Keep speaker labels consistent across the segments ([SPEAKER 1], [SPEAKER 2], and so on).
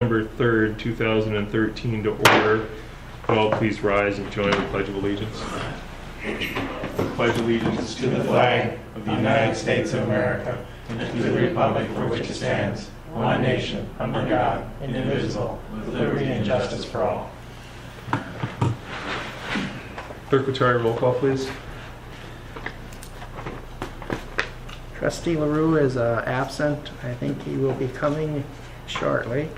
[SPEAKER 1] November 3rd, 2013 to order. Would all please rise and join in the Pledge of Allegiance. Pledge allegiance
[SPEAKER 2] to the flag of the United States of America and to the republic for which it stands, one nation, under God, indivisible, with liberty and justice for all.
[SPEAKER 1] Clerk Vitari, roll call, please.
[SPEAKER 3] Trustee LaRue is absent. I think he will be coming shortly.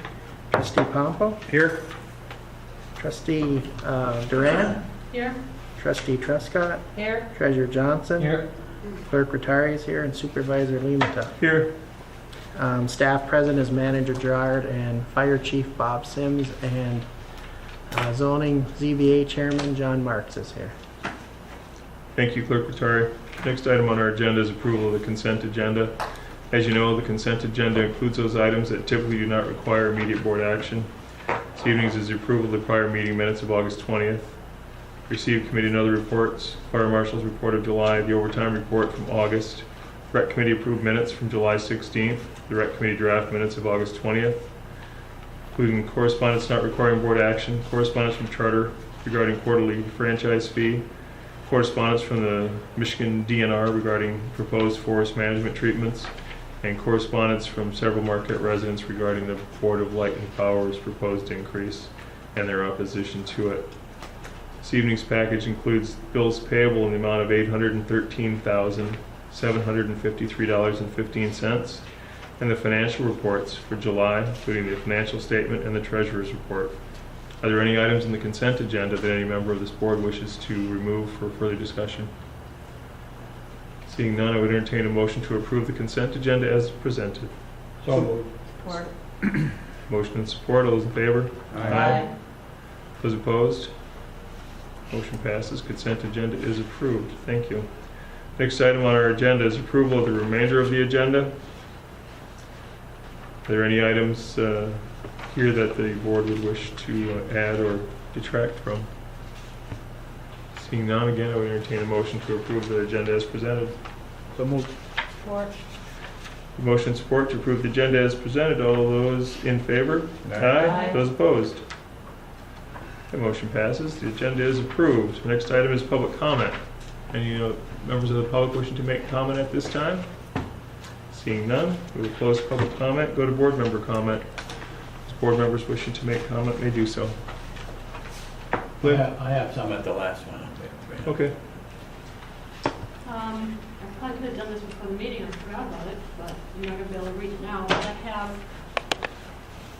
[SPEAKER 3] Trustee Pompo?
[SPEAKER 1] Here.
[SPEAKER 3] Trustee Duran?
[SPEAKER 4] Here.
[SPEAKER 3] Trustee Trescott?
[SPEAKER 4] Here.
[SPEAKER 3] Treasurer Johnson?
[SPEAKER 2] Here.
[SPEAKER 3] Clerk Rattari is here, and Supervisor Limata.
[SPEAKER 1] Here.
[SPEAKER 3] Staff present is Manager Gerard and Fire Chief Bob Sims, and Zoning ZBA Chairman John Marks is here.
[SPEAKER 1] Thank you, Clerk Vitari. Next item on our agenda is approval of the consent agenda. As you know, the consent agenda includes those items that typically do not require immediate board action. This evening's is the approval of the prior meeting minutes of August 20th. Received committee and other reports, Fire Marshal's report of July, the overtime report from August, Rec Committee approved minutes from July 16th, the Rec Committee draft minutes of August 20th, including correspondence not requiring board action, correspondence from Charter regarding quarterly franchise fee, correspondence from the Michigan DNR regarding proposed forest management treatments, and correspondence from several Marquette residents regarding the Board of Light and Power's proposed increase and their opposition to it. This evening's package includes bills payable in the amount of $813,753.15 and the financial reports for July, including the financial statement and the treasurer's report. Are there any items in the consent agenda that any member of this board wishes to remove for further discussion? Seeing none, I would entertain a motion to approve the consent agenda as presented.
[SPEAKER 2] So moved.
[SPEAKER 4] Support.
[SPEAKER 1] Motion and support. All those in favor?
[SPEAKER 4] Aye.
[SPEAKER 1] Those opposed? Motion passes. Consent agenda is approved. Thank you. Next item on our agenda is approval of the remainder of the agenda. Are there any items here that the board would wish to add or detract from? Seeing none, again, I would entertain a motion to approve the agenda as presented.
[SPEAKER 3] So moved.
[SPEAKER 4] Support.
[SPEAKER 1] Motion and support to approve the agenda as presented. All those in favor?
[SPEAKER 4] Aye.
[SPEAKER 1] Those opposed? The motion passes. The agenda is approved. Next item is public comment. Any members of the public wishing to make comment at this time? Seeing none, we will close public comment. Go to board member comment. Those board members wishing to make comment may do so.
[SPEAKER 2] I have some at the last one.
[SPEAKER 1] Okay.
[SPEAKER 4] I probably could have done this before the meeting. I forgot about it, but you're not going to be able to read it now.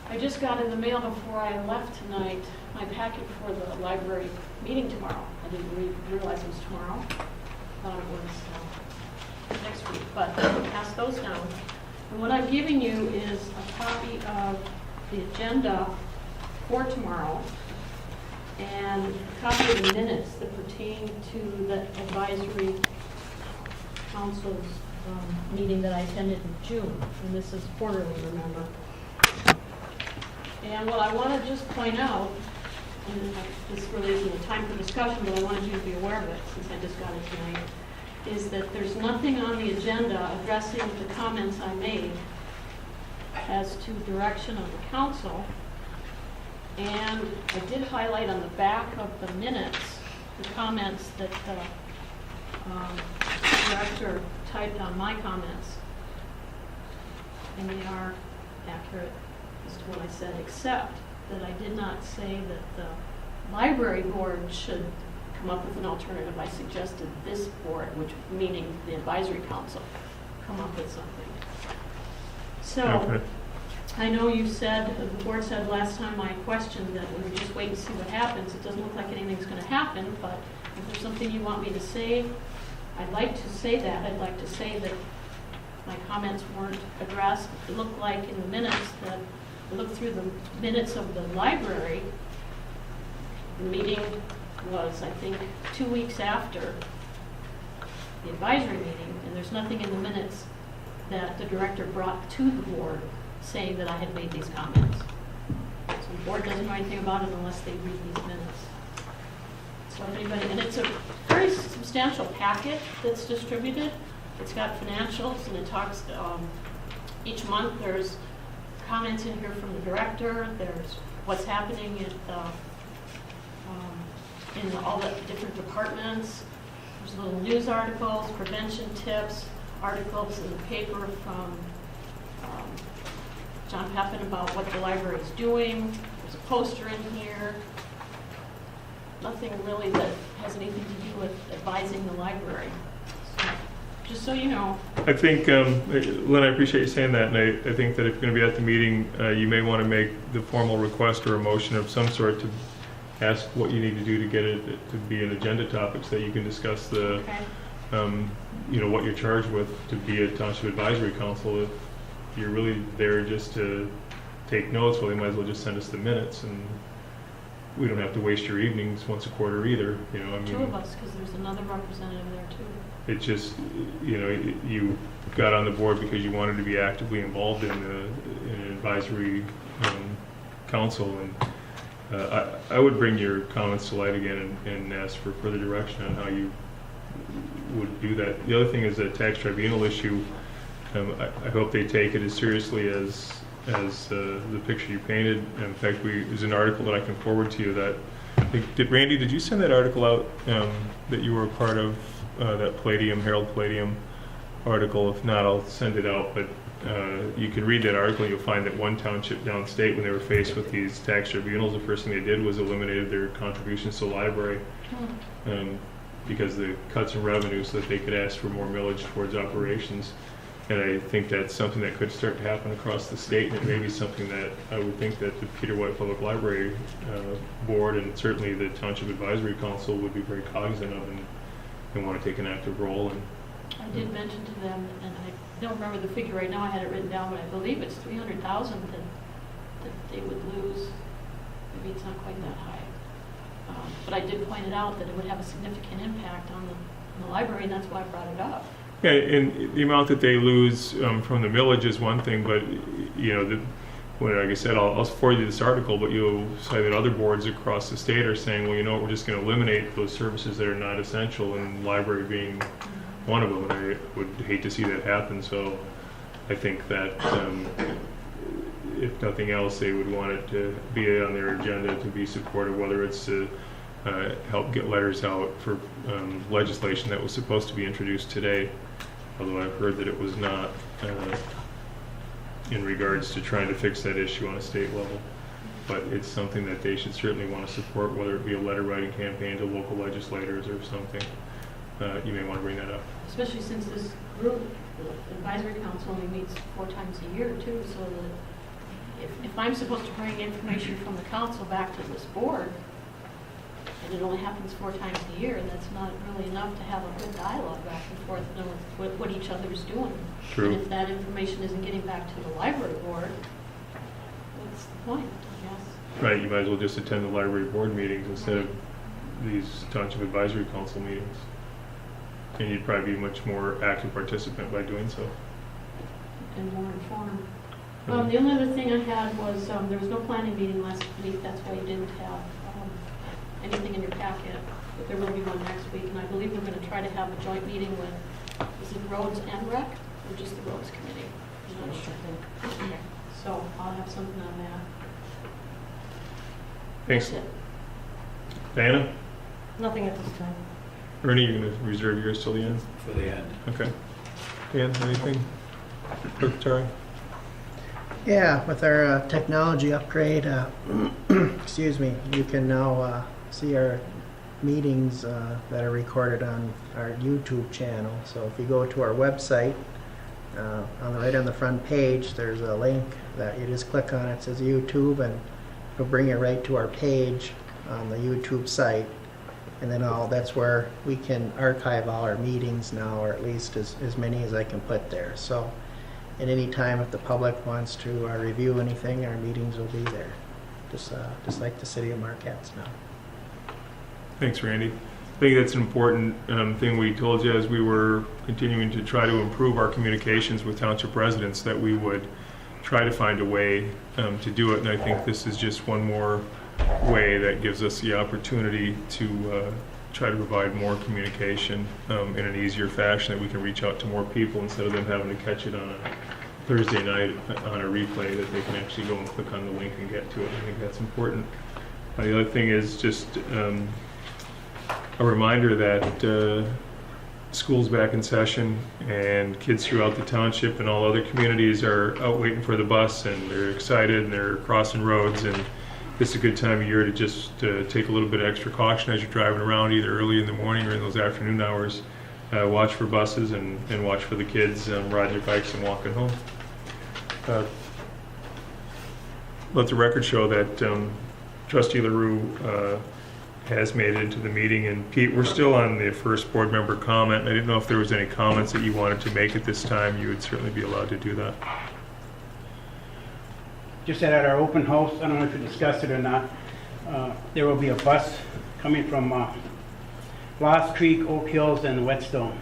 [SPEAKER 4] I just got in the mail before I left tonight my packet for the library meeting tomorrow. I didn't realize it was tomorrow. Thought it was next week, but I'll pass those down. And what I'm giving you is a copy of the agenda for tomorrow and a copy of the minutes that pertain to the advisory council's meeting that I attended in June. And this is quarterly, remember. And what I want to just point out, and this really isn't a time for discussion, but I wanted you to be aware of it since I just got it tonight, is that there's nothing on the agenda addressing the comments I made as to direction of the council. And I did highlight on the back of the minutes the comments that the director typed on my comments. And they are accurate as to what I said, except that I did not say that the library board should come up with an alternative. I suggested this board, which meaning the advisory council, come up with something. So,
[SPEAKER 1] Okay.
[SPEAKER 4] I know you said, the board said last time I questioned that we would just wait and see what happens. It doesn't look like anything's going to happen, but if there's something you want me to say, I'd like to say that. I'd like to say that my comments weren't addressed. It looked like in the minutes that, I looked through the minutes of the library, the meeting was, I think, 2 weeks after the advisory meeting, and there's nothing in the minutes that the director brought to the board saying that I had made these comments. So the board doesn't know anything about it unless they read these minutes. So if anybody, and it's a very substantial packet that's distributed. It's got financials, and it talks, each month there's comments in here from the director, there's what's happening in all the different departments. There's little news articles, prevention tips, articles in the paper from John Pepin about what the library is doing. There's a poster in here. Nothing really that has anything to do with advising the library. So, just so you know.
[SPEAKER 1] I think, Lynn, I appreciate you saying that, and I think that if you're going to be at the meeting, you may want to make the formal request or a motion of some sort to ask what you need to do to get it to be an agenda topic so that you can discuss the,
[SPEAKER 4] Okay.
[SPEAKER 1] what you're charged with to be a Township Advisory Council. If you're really there just to take notes, well, you might as well just send us the minutes, and we don't have to waste your evenings once a quarter either. I mean,
[SPEAKER 4] Two of us, because there's another representative there too.
[SPEAKER 1] it just, you got on the board because you wanted to be actively involved in an advisory council, and I would bring your comments to light again and ask for further direction on how you would do that. The other thing is the tax tribunal issue. I hope they take it as seriously as the picture you painted. In fact, there's an article that I can forward to you that, Randy, did you send that article out that you were a part of, that Herald Palladium article? If not, I'll send it out, but you can read that article and you'll find that one township downstate, when they were faced with these tax tribunals, the first thing they did was eliminated their contributions to the library because the cuts in revenue so that they could ask for more millage towards operations. And I think that's something that could start to happen across the state, and it may be something that I would think that the Peter White Public Library Board and certainly the Township Advisory Council would be very cognizant of and want to take an active role in.
[SPEAKER 4] I did mention to them, and I don't remember the figure right now, I had it written down, but I believe it's $300,000 that they would lose. Maybe it's not quite that high. But I did point it out that it would have a significant impact on the library, and that's why I brought it up.
[SPEAKER 1] Yeah, and the amount that they lose from the millage is one thing, but like I said, I'll forward you this article, but you'll see that other boards across the state are saying, well, we're just going to eliminate those services that are not essential, and library being one of them. And I would hate to see that happen. So I think that if nothing else, they would want it to be on their agenda to be supported, whether it's to help get letters out for legislation that was supposed to be introduced today, although I've heard that it was not, in regards to trying to fix that issue on a state level. But it's something that they should certainly want to support, whether it be a letter writing campaign to local legislators or something. You may want to bring that up.
[SPEAKER 4] Especially since this group, the advisory council, only meets 4 times a year too, so that if I'm supposed to bring information from the council back to this board, and it only happens 4 times a year, that's not really enough to have a good dialogue back and forth, know what each other's doing.
[SPEAKER 1] True.
[SPEAKER 4] And if that information isn't getting back to the library board, what's the point, I guess?
[SPEAKER 1] Right, you might as well just attend the library board meetings instead of these Township Advisory Council meetings. And you'd probably be a much more active participant by doing so.
[SPEAKER 4] And more informed. The only other thing I had was there was no planning meeting last week. That's why you didn't have anything in your packet. But there will be one next week. And I believe we're going to try to have a joint meeting with, is it Roads and Rec? Or just the Roads Committee? I'm not sure. Okay. So I'll have something on that.
[SPEAKER 1] Thanks.
[SPEAKER 4] That's it.
[SPEAKER 1] Diana?
[SPEAKER 5] Nothing at this time.
[SPEAKER 1] Ernie, you're going to reserve yours till the end?
[SPEAKER 2] For the end.
[SPEAKER 1] Okay. Dan, anything? Clerk Tari?
[SPEAKER 3] Yeah, with our technology upgrade, excuse me, you can now see our meetings that are recorded on our YouTube channel. So if you go to our website, right on the front page, there's a link that you just click on. It says YouTube, and it'll bring you right to our page on the YouTube site. And then that's where we can archive all our meetings now, or at least as many as I can put there. So at any time, if the public wants to review anything, our meetings will be there, just like the city of Marquette's now.
[SPEAKER 1] Thanks, Randy. I think that's an important thing we told you as we were continuing to try to improve our communications with township residents, that we would try to find a way to do it. And I think this is just one more way that gives us the opportunity to try to provide more communication in an easier fashion, that we can reach out to more people instead of them having to catch it on Thursday night on a replay that they can actually go and click on the link and get to it. I think that's important. The other thing is just a reminder that school's back in session, and kids throughout the township and all other communities are out waiting for the bus, and they're excited and they're crossing roads, and this is a good time of year to just take a little bit of extra caution as you're driving around, either early in the morning or in those afternoon hours. Watch for buses and watch for the kids riding their bikes and walking home. Let the record show that Trustee LaRue has made it into the meeting. And Pete, we're still on the first board member comment. I didn't know if there was any comments that you wanted to make at this time. You would certainly be allowed to do that.
[SPEAKER 2] Just at our open house, I don't know if you discussed it or not, there will be a bus coming from Lost Creek, Oak Hills, and Whetstone.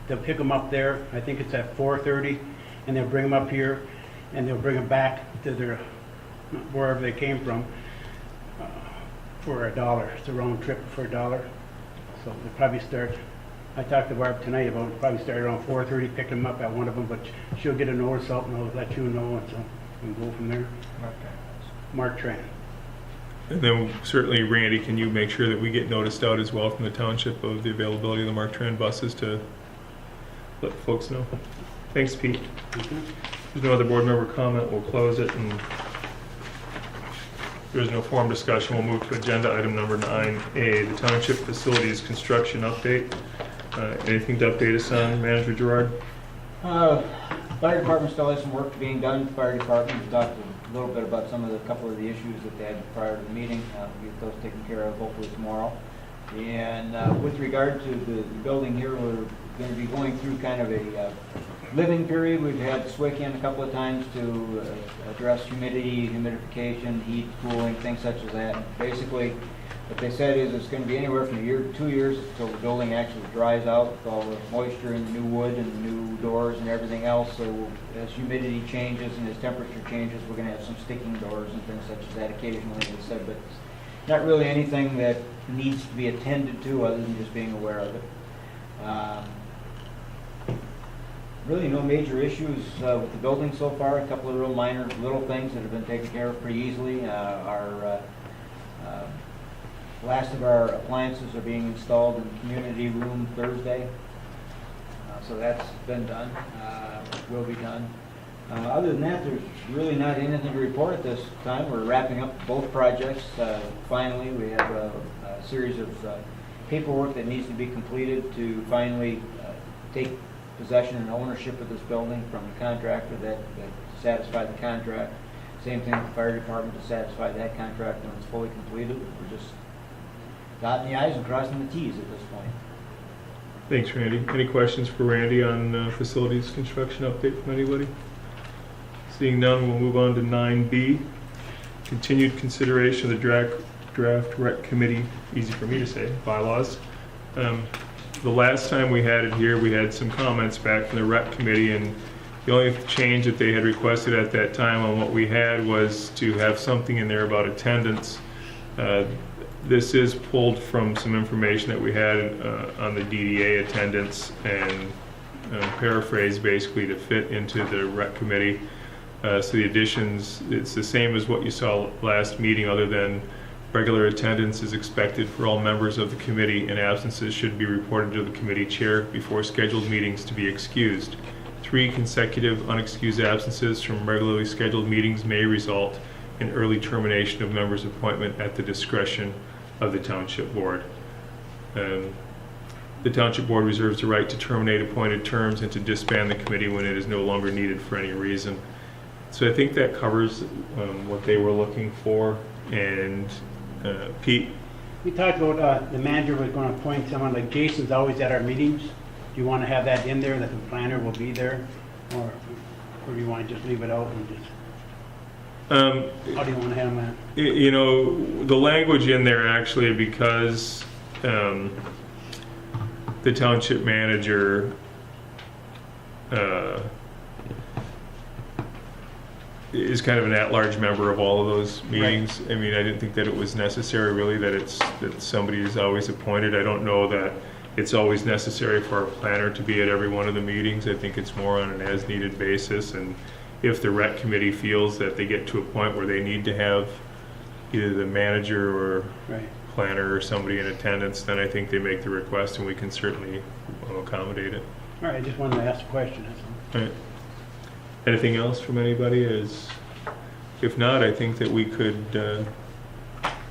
[SPEAKER 2] They'll pick them up there. I think it's at 4:30, and they'll bring them up here, and they'll bring them back to their wherever they came from for $1. It's a round trip for $1. So they'll probably start. I talked to Barb tonight about it, probably start around 4:30, pick them up at one of them, but she'll get a notice out and I'll let you know, and so we can go from there. Mark Tran.
[SPEAKER 1] And then certainly, Randy, can you make sure that we get noticed out as well from the township of the availability of the Mark Tran buses to let folks know? Thanks, Pete. If there's no other board member comment, we'll close it. And if there's no forum discussion, we'll move to agenda item number 9A, the township facilities construction update. Anything to update us on, Manager Gerard?
[SPEAKER 5] Fire department still has some work being done. Fire department, we talked a little bit about a couple of the issues that they had prior to the meeting. We'll get those taken care of hopefully tomorrow. And with regard to the building here, we're going to be going through kind of a living period. We've had SWIC in a couple of times to address humidity, humidification, heat, cooling, things such as that. And basically, what they said is it's going to be anywhere from a year to 2 years until the building actually dries out with all the moisture in the new wood and the new doors and everything else. So as humidity changes and as temperature changes, we're going to have some sticking doors and things such as that occasionally, they said, but it's not really anything that needs to be attended to other than just being aware of it. Really no major issues with the building so far. A couple of real minor little things that have been taken care of pretty easily. Our last of our appliances are being installed in the community room Thursday. So that's been done, will be done. Other than that, there's really not anything to report at this time. We're wrapping up both projects. Finally, we have a series of paperwork that needs to be completed to finally take possession and ownership of this building from the contractor that satisfied the contract. Same thing with the fire department to satisfy that contract when it's fully completed. We're just dotting the I's and crossing the T's at this point.
[SPEAKER 1] Thanks, Randy. Any questions for Randy on facilities construction update from anybody? Seeing none, we'll move on to 9B, continued consideration of the draft rec committee, easy for me to say, bylaws. The last time we had it here, we had some comments back from the rec committee, and the only change that they had requested at that time on what we had was to have something in there about attendance. This is pulled from some information that we had on the DDA attendance and paraphrased basically to fit into the rec committee. So the additions, it's the same as what you saw last meeting, other than regular attendance is expected for all members of the committee, and absences should be reported to the committee chair before scheduled meetings to be excused. 3 consecutive unexcused absences from regularly scheduled meetings may result in early termination of members' appointment at the discretion of the township board. The township board reserves the right to terminate appointed terms and to disband the committee when it is no longer needed for any reason. So I think that covers what they were looking for. And Pete?
[SPEAKER 2] We talked about the manager was going to appoint someone, like Jason's always at our meetings. Do you want to have that in there, that the planner will be there? Or do you want to just leave it out and just... how do you want to have that?
[SPEAKER 1] You know, the language in there actually, because the township manager is kind of an at-large member of all of those meetings. Right. I mean, I didn't think that it was necessary really that somebody is always appointed. I don't know that it's always necessary for our planner to be at every one of the meetings. I think it's more on an as-needed basis, and if the rec committee feels that they get to a point where they need to have either the manager or
[SPEAKER 2] Right.
[SPEAKER 1] planner or somebody in attendance, then I think they make the request and we can certainly accommodate it.
[SPEAKER 2] All right, I just wanted to ask a question, that's all.
[SPEAKER 1] All right. Anything else from anybody? If not, I think that we could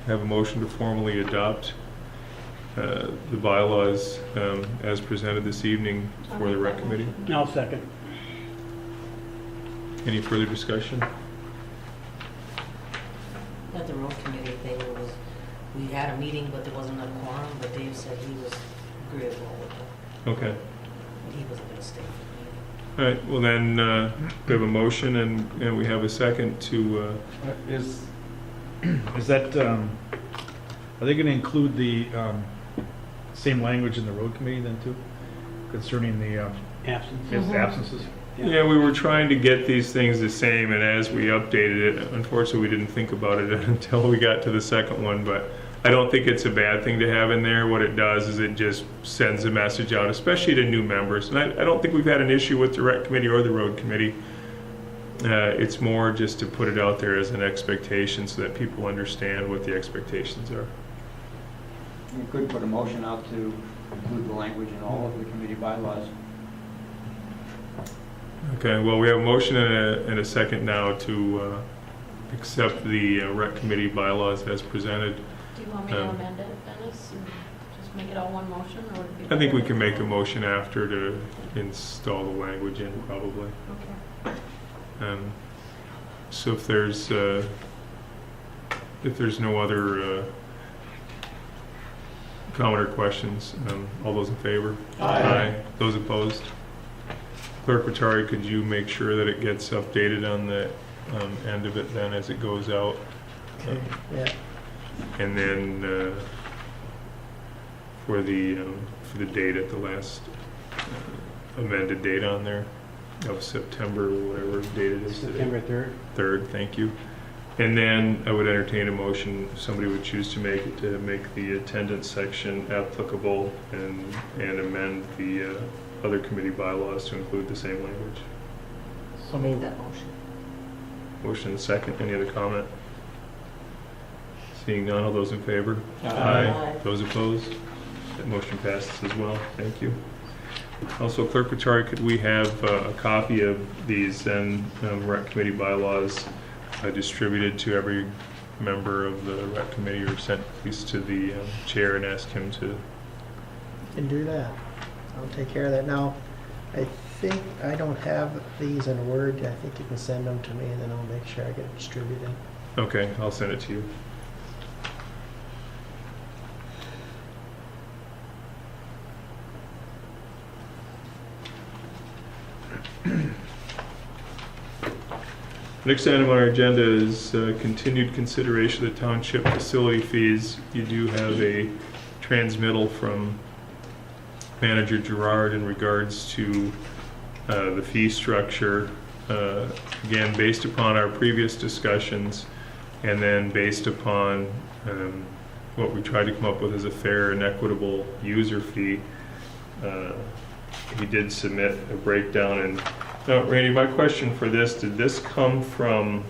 [SPEAKER 1] have a motion to formally adopt the bylaws as presented this evening for the rec committee.
[SPEAKER 2] I'll second.
[SPEAKER 1] Any further discussion?
[SPEAKER 6] At the road committee thing, we had a meeting, but there wasn't a quorum, but Dave said he was agreeable with it.
[SPEAKER 1] Okay.
[SPEAKER 6] He wasn't gonna stay for the meeting.
[SPEAKER 1] All right, well then, we have a motion and we have a second to,
[SPEAKER 7] Is that, are they going to include the same language in the road committee then too? Concerning the
[SPEAKER 2] Absence?
[SPEAKER 7] absences?
[SPEAKER 1] yeah, we were trying to get these things the same, and as we updated it, unfortunately, we didn't think about it until we got to the second one, but I don't think it's a bad thing to have in there. What it does is it just sends a message out, especially to new members. And I don't think we've had an issue with the rec committee or the road committee. It's more just to put it out there as an expectation so that people understand what the expectations are.
[SPEAKER 5] You could put a motion out to include the language in all of the committee bylaws.
[SPEAKER 1] Okay, well, we have a motion and a second now to accept the rec committee bylaws as presented.
[SPEAKER 4] Do you want me to amend it, Dennis, and just make it all one motion, or would it be
[SPEAKER 1] I think we can
[SPEAKER 4] better?
[SPEAKER 1] make a motion after to install the language in, probably.
[SPEAKER 4] Okay.
[SPEAKER 1] So if there's no other comment or questions, all those in favor?
[SPEAKER 2] Aye.
[SPEAKER 1] Those opposed? Clerk Rattari, could you make sure that it gets updated on the end of it then as it goes out?
[SPEAKER 3] Okay, yeah.
[SPEAKER 1] And then for the date at the last amended date on there of September, whatever date it is today.
[SPEAKER 2] September 3rd.
[SPEAKER 1] 3rd, thank you. And then I would entertain a motion, if somebody would choose to make it, to make the attendance section applicable and amend the other committee bylaws to include the same language.
[SPEAKER 6] So make that motion.
[SPEAKER 1] Motion and second. Any other comment? Seeing none, all those in favor?
[SPEAKER 6] Aye.
[SPEAKER 1] Those opposed? That motion passes as well. Thank you. Also, Clerk Rattari, could we have a copy of these then rec committee bylaws distributed to every member of the rec committee, or sent at least to the chair and ask him to?
[SPEAKER 3] Can do that. I'll take care of that. Now, I think I don't have these in Word. I think you can send them to me, and then I'll make sure I get it distributed.
[SPEAKER 1] Okay, I'll send it to you. Next item on our agenda is continued consideration of the township facility fees. You do have a transmittal from Manager Gerard in regards to the fee structure. Again, based upon our previous discussions, and then based upon what we tried to come up with as a fair and equitable user fee. He did submit a breakdown. And now, Randy, my question for this, did this come from,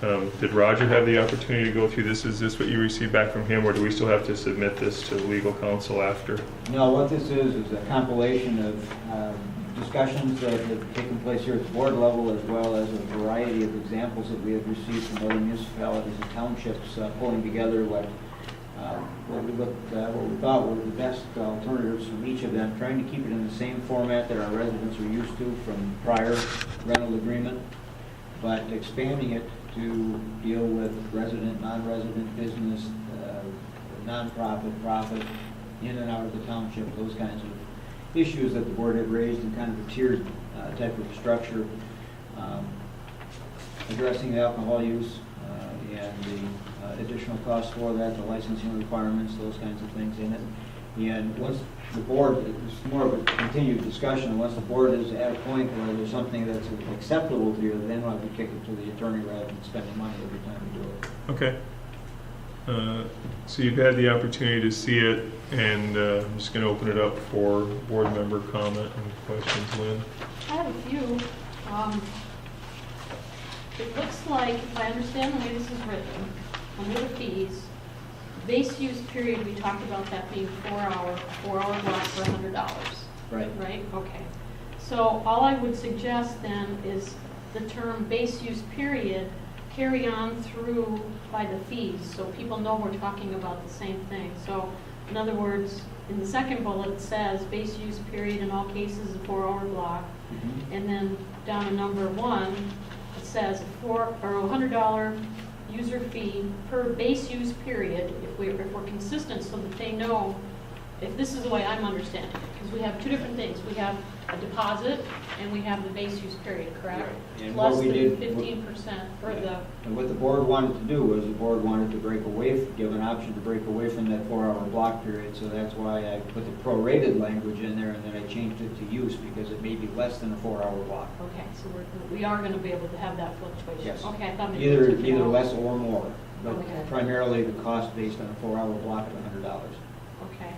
[SPEAKER 1] did Roger have the opportunity to go through this? Is this what you received back from him, or do we still have to submit this to legal counsel after?
[SPEAKER 5] No, what this is a compilation of discussions that have taken place here at the board level, as well as a variety of examples that we have received from other municipalities and townships, pulling together what we thought were the best alternatives from each of them, trying to keep it in the same format that our residents are used to from prior rental agreement, but expanding it to deal with resident, non-resident business, nonprofit, profit, in and out of the township, those kinds of issues that the board had raised in kind of a tiered type of structure, addressing the alcohol use and the additional costs for that, the licensing requirements, those kinds of things in it. And once the board, it's more of a continued discussion, once the board is at a point where there's something that's acceptable to you, then we kick it to the attorney rather than spending money every time we do it.
[SPEAKER 1] Okay. So you've had the opportunity to see it, and I'm just going to open it up for board member comment and questions. Lynn?
[SPEAKER 4] I have a few. it looks like, if I understand the way this is written, under the fees, base use period, we talked about that being 4 hour block for $100.
[SPEAKER 5] Right.
[SPEAKER 4] Right, okay. So all I would suggest then is the term base use period carry on through by the fees, so people know we're talking about the same thing. So in other words, in the second bullet it says base use period in all cases a 4 hour block. And then down to number 1, it says $100 user fee per base use period if we're consistent, so that they know, if this is the way I'm understanding it, because we have two different things. We have a deposit and we have the base use period, correct?
[SPEAKER 5] Right. And
[SPEAKER 4] Plus
[SPEAKER 5] what we
[SPEAKER 4] the
[SPEAKER 5] did-
[SPEAKER 4] 15% for the,
[SPEAKER 5] And what the board wanted to do was the board wanted to break away, give an option to break away from that 4 hour block period. So that's why I put the prorated language in there, and then I changed it to use because it may be less than a 4 hour block.
[SPEAKER 4] okay, so we are going to be able to have that fluctuation.
[SPEAKER 5] Yes.
[SPEAKER 4] Okay, I thought maybe we
[SPEAKER 5] Either
[SPEAKER 4] took it out.
[SPEAKER 5] less or more, but
[SPEAKER 4] Okay.
[SPEAKER 5] primarily the cost based on a 4 hour block of $100.
[SPEAKER 4] Okay.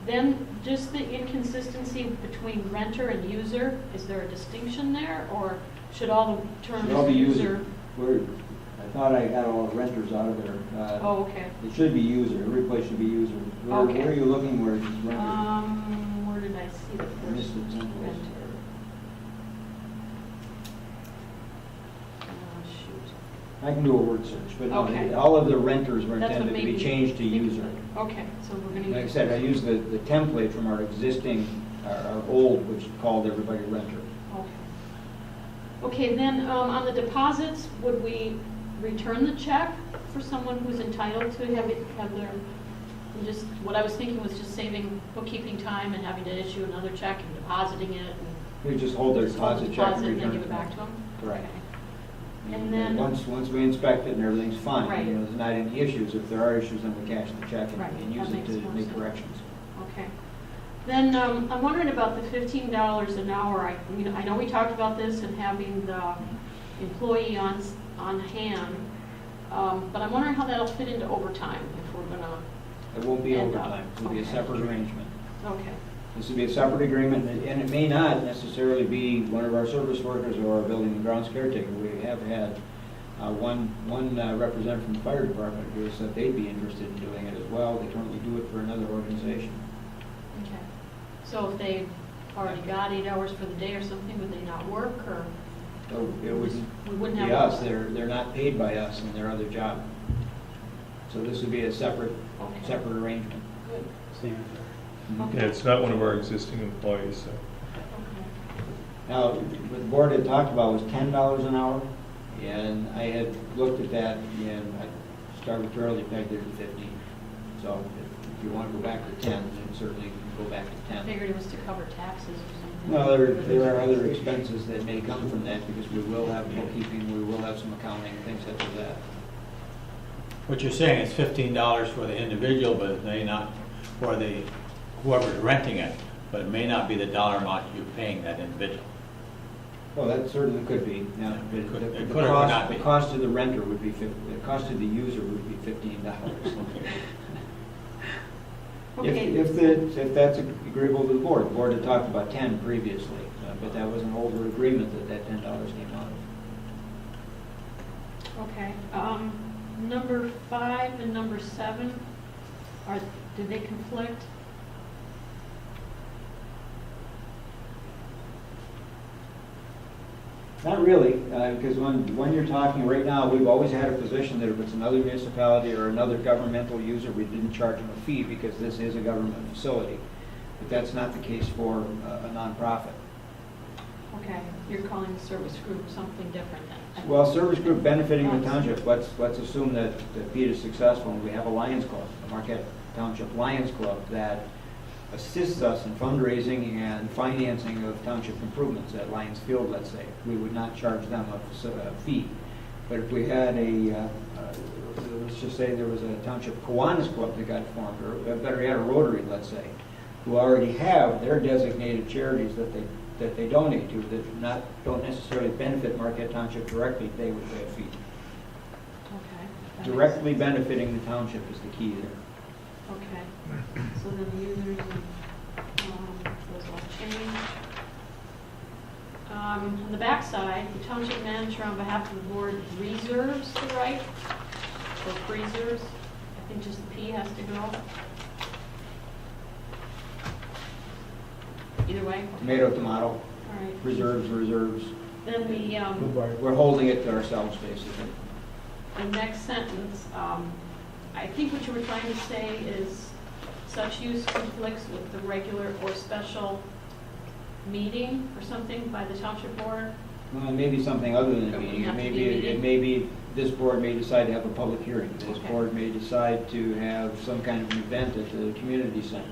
[SPEAKER 4] Then just the inconsistency between renter and user, is there a distinction there, or should all the terms
[SPEAKER 5] Should all be
[SPEAKER 4] user?
[SPEAKER 5] I thought I got all the renters out of there.
[SPEAKER 4] Oh, okay.
[SPEAKER 5] It should be user, every place should be user.
[SPEAKER 4] Okay.
[SPEAKER 5] Where are you looking where it's renter?
[SPEAKER 4] Where did I see the
[SPEAKER 5] I missed
[SPEAKER 4] first
[SPEAKER 5] it someplace.
[SPEAKER 4] renter? Shoot.
[SPEAKER 5] I can do a word search, but no,
[SPEAKER 4] Okay.
[SPEAKER 5] all of the renters were
[SPEAKER 4] That's what
[SPEAKER 5] intended to
[SPEAKER 4] made
[SPEAKER 5] be
[SPEAKER 4] me
[SPEAKER 5] changed to
[SPEAKER 4] think
[SPEAKER 5] user.
[SPEAKER 4] of it. Okay, so we're going to use.
[SPEAKER 5] Like I said, I used the template from our existing, our old, which called everybody renter.
[SPEAKER 4] Okay. Okay, then on the deposits, would we return the check for someone who's entitled to have their, just, what I was thinking was just saving bookkeeping time and having to issue another check and depositing it and.
[SPEAKER 5] We just hold their
[SPEAKER 4] just hold the
[SPEAKER 5] deposit check and
[SPEAKER 4] deposit and then
[SPEAKER 5] return
[SPEAKER 4] give it back to them?
[SPEAKER 5] Correct.
[SPEAKER 4] Okay. And then.
[SPEAKER 5] Once we inspect it and everything's fine,
[SPEAKER 4] Right.
[SPEAKER 5] there's not any issues. If there are issues, then we cash the check
[SPEAKER 4] Right,
[SPEAKER 5] and use
[SPEAKER 4] that
[SPEAKER 5] it
[SPEAKER 4] makes
[SPEAKER 5] to
[SPEAKER 4] more
[SPEAKER 5] make
[SPEAKER 4] sense.
[SPEAKER 5] corrections.
[SPEAKER 4] Okay. Then I'm wondering about the $15 an hour. I know we talked about this and having the employee on hand, but I'm wondering how that'll fit into overtime if we're gonna,
[SPEAKER 5] It won't be
[SPEAKER 4] And,
[SPEAKER 5] overtime. It'll be a
[SPEAKER 4] okay.
[SPEAKER 5] separate arrangement.
[SPEAKER 4] okay,
[SPEAKER 5] This will be a separate agreement, and it may not necessarily be one of our service workers or our building and grounds caretaker. We have had one representative from the fire department who said they'd be interested in doing it as well. They currently do it for another organization.
[SPEAKER 4] okay. So if they already got 8 hours for the day or something, would they not work, or
[SPEAKER 5] So it would
[SPEAKER 4] we wouldn't have?
[SPEAKER 5] be us. They're not paid by us in their other job. So this would be a separate
[SPEAKER 4] Okay.
[SPEAKER 5] arrangement.
[SPEAKER 4] Good.
[SPEAKER 2] Same.
[SPEAKER 4] Okay.
[SPEAKER 1] Yeah, it's not one of our existing employees, so.
[SPEAKER 4] Okay.
[SPEAKER 5] Now, what the board had talked about was $10 an hour, and I had looked at that, and I started fairly pegged it at 15. So if you want to go back to 10, then certainly go back to
[SPEAKER 4] I
[SPEAKER 5] 10.
[SPEAKER 4] figured it was to cover taxes or something.
[SPEAKER 5] No, there are other expenses that may come from that, because we will have bookkeeping, we will have some accounting, things such as that.
[SPEAKER 8] What you're saying is $15 for the individual, but it may not for the, whoever's renting it, but it may not be the dollar amount you're paying that individual.
[SPEAKER 5] Well, that certainly could be, yeah. but
[SPEAKER 8] It could-
[SPEAKER 5] the
[SPEAKER 8] it could or could not be.
[SPEAKER 5] The cost to the renter would be, the cost to the user would be $15.
[SPEAKER 4] Okay.
[SPEAKER 5] If that's agreeable to the board had talked about 10 previously, but that was an older agreement that $10 came out of.
[SPEAKER 4] Okay, number 5 and number 7, do they conflict?
[SPEAKER 5] Not really, because when you're talking, right now, we've always had a position that if it's another municipality or another governmental user, we didn't charge them a fee because this is a government facility. But that's not the case for a nonprofit.
[SPEAKER 4] Okay, you're calling the service group something different then?
[SPEAKER 5] Well, service group benefiting the township, let's assume that Pete is successful, and we have a Lions Club, a Marquette Township Lions Club, that assists us in fundraising and financing of township improvements at Lions Field, let's say. We would not charge them a fee. But if we had let's just say there was a Township Kiwanis Club that got formed, or better yet, a Rotary, let's say, who already have their designated charities that they donate to, that don't necessarily benefit Marquette Township directly, they would pay a fee.
[SPEAKER 4] Okay. that
[SPEAKER 5] Directly benefiting the township is the key there.
[SPEAKER 4] makes- Okay, so then the users and those all change. On the back side, the township manager on behalf of the board reserves the right, or preserves. I think just the P has to go. Either way.
[SPEAKER 5] Tomato, tomato,
[SPEAKER 4] All right.
[SPEAKER 5] reserves.
[SPEAKER 4] Then
[SPEAKER 5] We're holding it to ourselves, basically.
[SPEAKER 4] the next sentence, I think what you were trying to say is such use conflicts with the regular or special meeting or something by the township board.
[SPEAKER 5] Well, maybe something other than a
[SPEAKER 4] It wouldn't
[SPEAKER 5] meeting.
[SPEAKER 4] have to be a
[SPEAKER 5] Maybe,
[SPEAKER 4] meeting.
[SPEAKER 5] it may be, this board may decide to have a public hearing. This
[SPEAKER 4] Okay.
[SPEAKER 5] board may decide to have some kind of an event at the community center.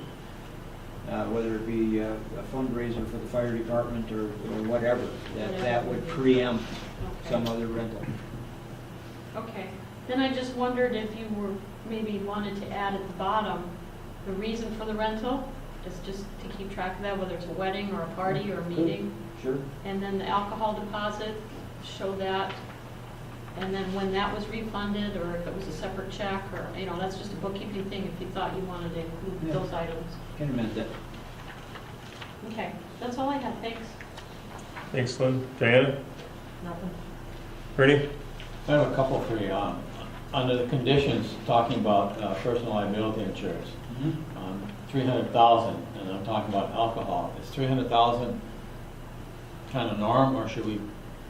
[SPEAKER 5] Whether it be a fundraiser for the fire department or whatever, that would preempt some other rental.
[SPEAKER 4] Okay. Then I just wondered if you were, maybe wanted to add at the bottom, the reason for the rental, is just to keep track of that, whether it's a wedding or a party or a meeting.
[SPEAKER 5] Sure.
[SPEAKER 4] And then the alcohol deposit, show that. And then when that was refunded, or if it was a separate check, or, that's just a bookkeeping thing if you thought you wanted to include
[SPEAKER 5] Yeah.
[SPEAKER 4] those items.
[SPEAKER 5] Can amend that.
[SPEAKER 4] Okay, that's all I have, thanks.
[SPEAKER 1] Thanks, Lynn. Diana?
[SPEAKER 6] Nothing.
[SPEAKER 1] Ernie?
[SPEAKER 8] I have a couple for you. Under the conditions, talking about personal liability insurance, 300,000, and I'm talking about alcohol. Is 300,000 kind of norm, or should we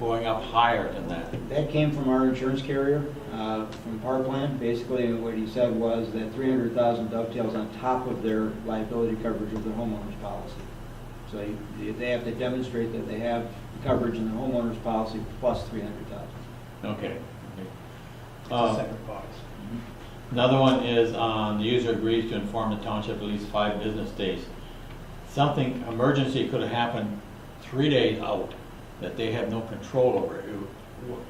[SPEAKER 8] going up higher than that?
[SPEAKER 5] That came from our insurance carrier, from Parkland. Basically, what he said was that 300,000 dovetails on top of their liability coverage of their homeowner's policy. So they have to demonstrate that they have coverage in the homeowner's policy plus 300,000.
[SPEAKER 8] Okay.
[SPEAKER 7] It's a separate policy.
[SPEAKER 8] Another one is the user agrees to inform the township at least 5 business days. Something, emergency could have happened 3 days out that they have no control over.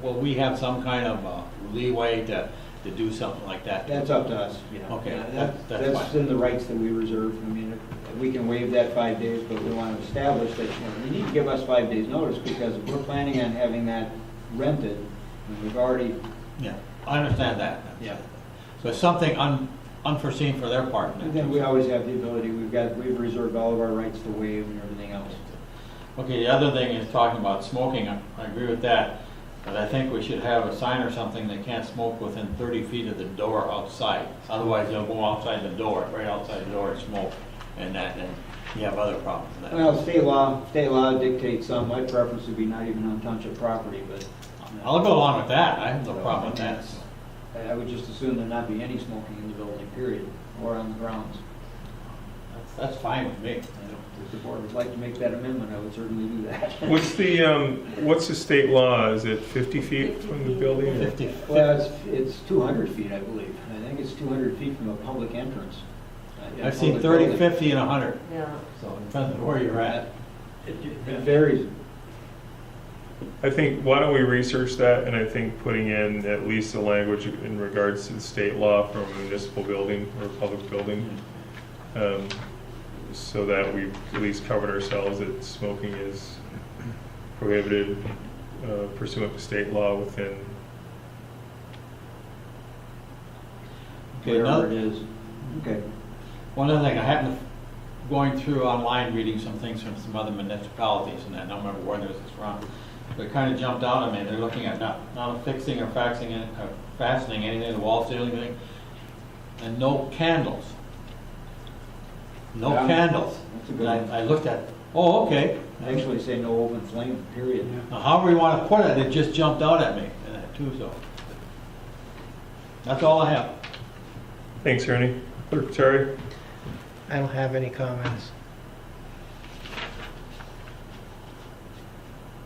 [SPEAKER 8] Will we have some kind of leeway to do something like that?
[SPEAKER 5] That's up to us.
[SPEAKER 8] Okay,
[SPEAKER 5] That's
[SPEAKER 8] that's fine.
[SPEAKER 5] in the rights that we reserve. I mean, we can waive that 5 days, but we want to establish that, you need to give us 5 days' notice, because if we're planning on having that rented, and we've already,
[SPEAKER 8] Yeah, I understand that.
[SPEAKER 5] Yeah.
[SPEAKER 8] So it's something unforeseen for their part.
[SPEAKER 5] and then we always have the ability, we've reserved all of our rights to waive and everything else.
[SPEAKER 8] Okay, the other thing is talking about smoking. I agree with that, but I think we should have a sign or something that can't smoke within 30 feet of the door outside. Otherwise, they'll go outside the door, right outside the door, and smoke, and you have other problems with that.
[SPEAKER 5] Well, state law dictates some. My preference would be not even on township property, but
[SPEAKER 8] I'll go along with that. I have no problem with that.
[SPEAKER 5] I would just assume there not be any smoking in the building, period, or on the grounds.
[SPEAKER 8] That's fine with me.
[SPEAKER 5] If the board would like to make that amendment, I would certainly do that.
[SPEAKER 1] What's the state law? Is it 50 feet from the building?
[SPEAKER 8] 50.
[SPEAKER 5] Well, it's 200 feet, I believe. I think it's 200 feet from a public entrance.
[SPEAKER 8] I've seen 30, 50, and 100,
[SPEAKER 6] Yeah.
[SPEAKER 8] so it depends on where you're at.
[SPEAKER 5] It varies.
[SPEAKER 1] I think, why don't we research that, and I think putting in at least the language in regards to the state law for a municipal building or public building, so that we've at least covered ourselves that smoking is prohibited pursuant to state law within.
[SPEAKER 8] Okay,
[SPEAKER 5] Whatever it is. Okay.
[SPEAKER 8] one other thing, I happened to, going through online, reading some things from some other municipalities, and I don't remember where this is from, but it kind of jumped out at me. They're looking at not affixing or fastening anything to the wall, ceiling, thing, and no candles. No
[SPEAKER 5] Yeah,
[SPEAKER 8] candles.
[SPEAKER 5] That's a good
[SPEAKER 8] And
[SPEAKER 5] one.
[SPEAKER 8] I looked at, oh, okay.
[SPEAKER 5] Actually say no open flame, period.
[SPEAKER 8] Now, however you want to put it, it just jumped out at me, and that too, so. That's all I have.
[SPEAKER 1] Thanks, Ernie. Clerk Terry?
[SPEAKER 3] I don't have any comments.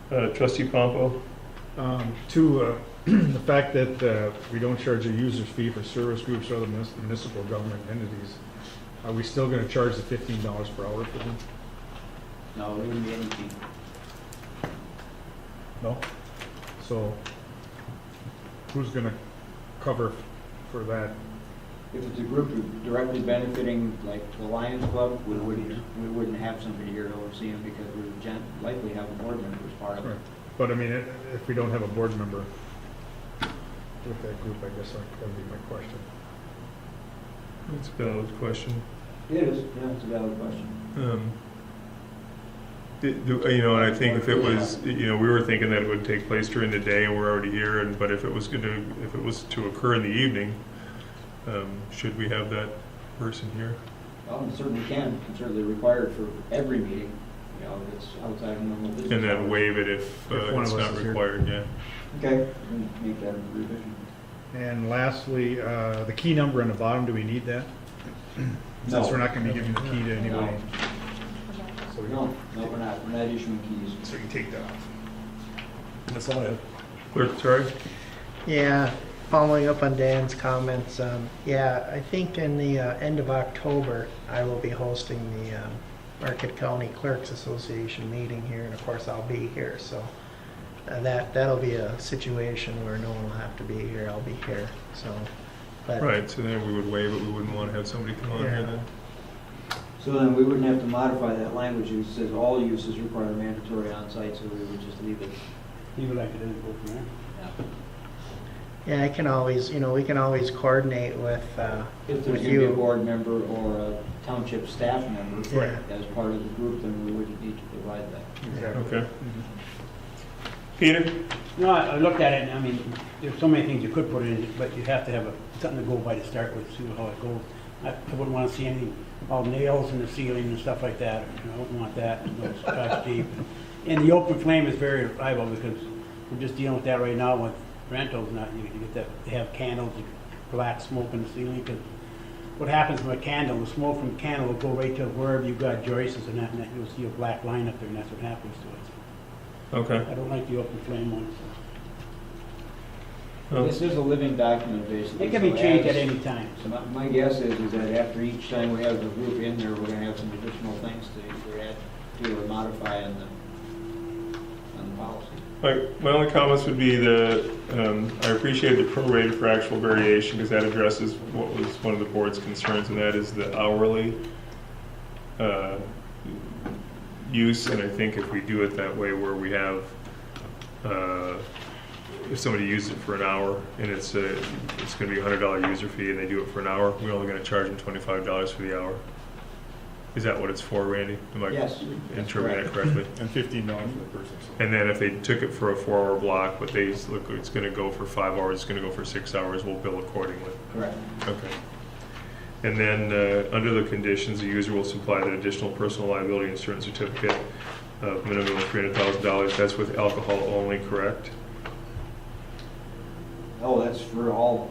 [SPEAKER 1] Trustee Pompo?
[SPEAKER 7] The fact that we don't charge a user's fee for service groups or other municipal government entities, are we still going to charge the $15 per hour for them?
[SPEAKER 5] No, there wouldn't be any fee.
[SPEAKER 7] No? So who's going to cover for that?
[SPEAKER 5] If it's a group directly benefiting, like the Lions Club, we wouldn't have somebody here to oversee them, because we would likely have a board member as part of it.
[SPEAKER 7] Right. But I mean, if we don't have a board member with that group, I guess that would be my question.
[SPEAKER 1] That's a valid question.
[SPEAKER 5] It is, yeah, it's a valid question.
[SPEAKER 1] You know, and I think if it was, you know, we were thinking that it would take place during the day and we're already here, but if it was to occur in the evening, should we have that person here?
[SPEAKER 5] Well, it certainly can, it's certainly required for every meeting, you know, if it's outside of normal business.
[SPEAKER 1] And then
[SPEAKER 5] hours.
[SPEAKER 1] waive it if
[SPEAKER 7] one
[SPEAKER 1] it's
[SPEAKER 7] of us
[SPEAKER 1] not
[SPEAKER 7] is here.
[SPEAKER 1] required, yeah.
[SPEAKER 5] Okay, then make that a revision.
[SPEAKER 7] And lastly, the key number on the bottom, do we need that? Since
[SPEAKER 5] No.
[SPEAKER 7] we're not gonna be giving the key to anybody. So we
[SPEAKER 5] No, we're not issuing keys.
[SPEAKER 7] So you take that off. That's all I have.
[SPEAKER 1] Clerk, sorry?
[SPEAKER 3] Yeah, following up on Dan's comments, yeah, I think in the end of October, I will be hosting the Marquette County Clerks Association meeting here, and of course, I'll be here, so that'll be a situation where no one will have to be here, I'll be here, so. But
[SPEAKER 1] Right, so then we would waive it, we wouldn't want to have somebody come on here
[SPEAKER 3] Yeah.
[SPEAKER 1] then.
[SPEAKER 5] So then we wouldn't have to modify that language, it says all uses require mandatory on-site, so we would just leave it.
[SPEAKER 2] Leave it like it is, go from there.
[SPEAKER 3] yeah, I can always, you know, we can always coordinate with
[SPEAKER 5] If there's
[SPEAKER 3] with
[SPEAKER 5] going to be a
[SPEAKER 3] you.
[SPEAKER 5] board member or a township staff member
[SPEAKER 3] Right.
[SPEAKER 5] as part of the group, then we wouldn't need to provide that.
[SPEAKER 1] Okay. Peter?
[SPEAKER 2] No, I looked at it, and I mean, there's so many things you could put in, but you have to have something to go by to start with, see how it goes. I wouldn't want to see anything, all nails in the ceiling and stuff like that. You know, I wouldn't want that, no Scotch tape. And the open flame is very reliable because we're just dealing with that right now with rentals. Not you get that they have candles, black smoke in the ceiling. Because what happens from a candle, the smoke from the candle will go right to wherever you've got joists and that you'll see a black line up there, and that's what happens to it.
[SPEAKER 1] Okay.
[SPEAKER 2] I don't like the open flame one.
[SPEAKER 5] This is a living document, basically.
[SPEAKER 2] It can be
[SPEAKER 5] so
[SPEAKER 2] changed
[SPEAKER 5] as-
[SPEAKER 2] at any time.
[SPEAKER 5] So my guess is that after each time we have the group in there, we're going to have some additional things to either add to or modify on the policy.
[SPEAKER 1] My only comments would be I appreciate the prorated for actual variation because that addresses what was one of the board's concerns, and that is the hourly use. And I think if we do it that way where we have, if somebody uses it for an hour and it's going to be a $100 user fee and they do it for an hour, we're only going to charge them $25 for the hour. Is that what it's for, Randy? Am I
[SPEAKER 5] Yes.
[SPEAKER 1] interpreting that correctly?
[SPEAKER 7] And $15 for the person.
[SPEAKER 1] And then if they took it for a 4-hour block, but they look, it's going to go for 5 hours, it's going to go for 6 hours, we'll bill accordingly.
[SPEAKER 5] Correct.
[SPEAKER 1] Okay. And then under the conditions, the user will supply that additional personal liability insurance certificate of minimum of $300,000. That's with alcohol only, correct?
[SPEAKER 5] Oh, that's for all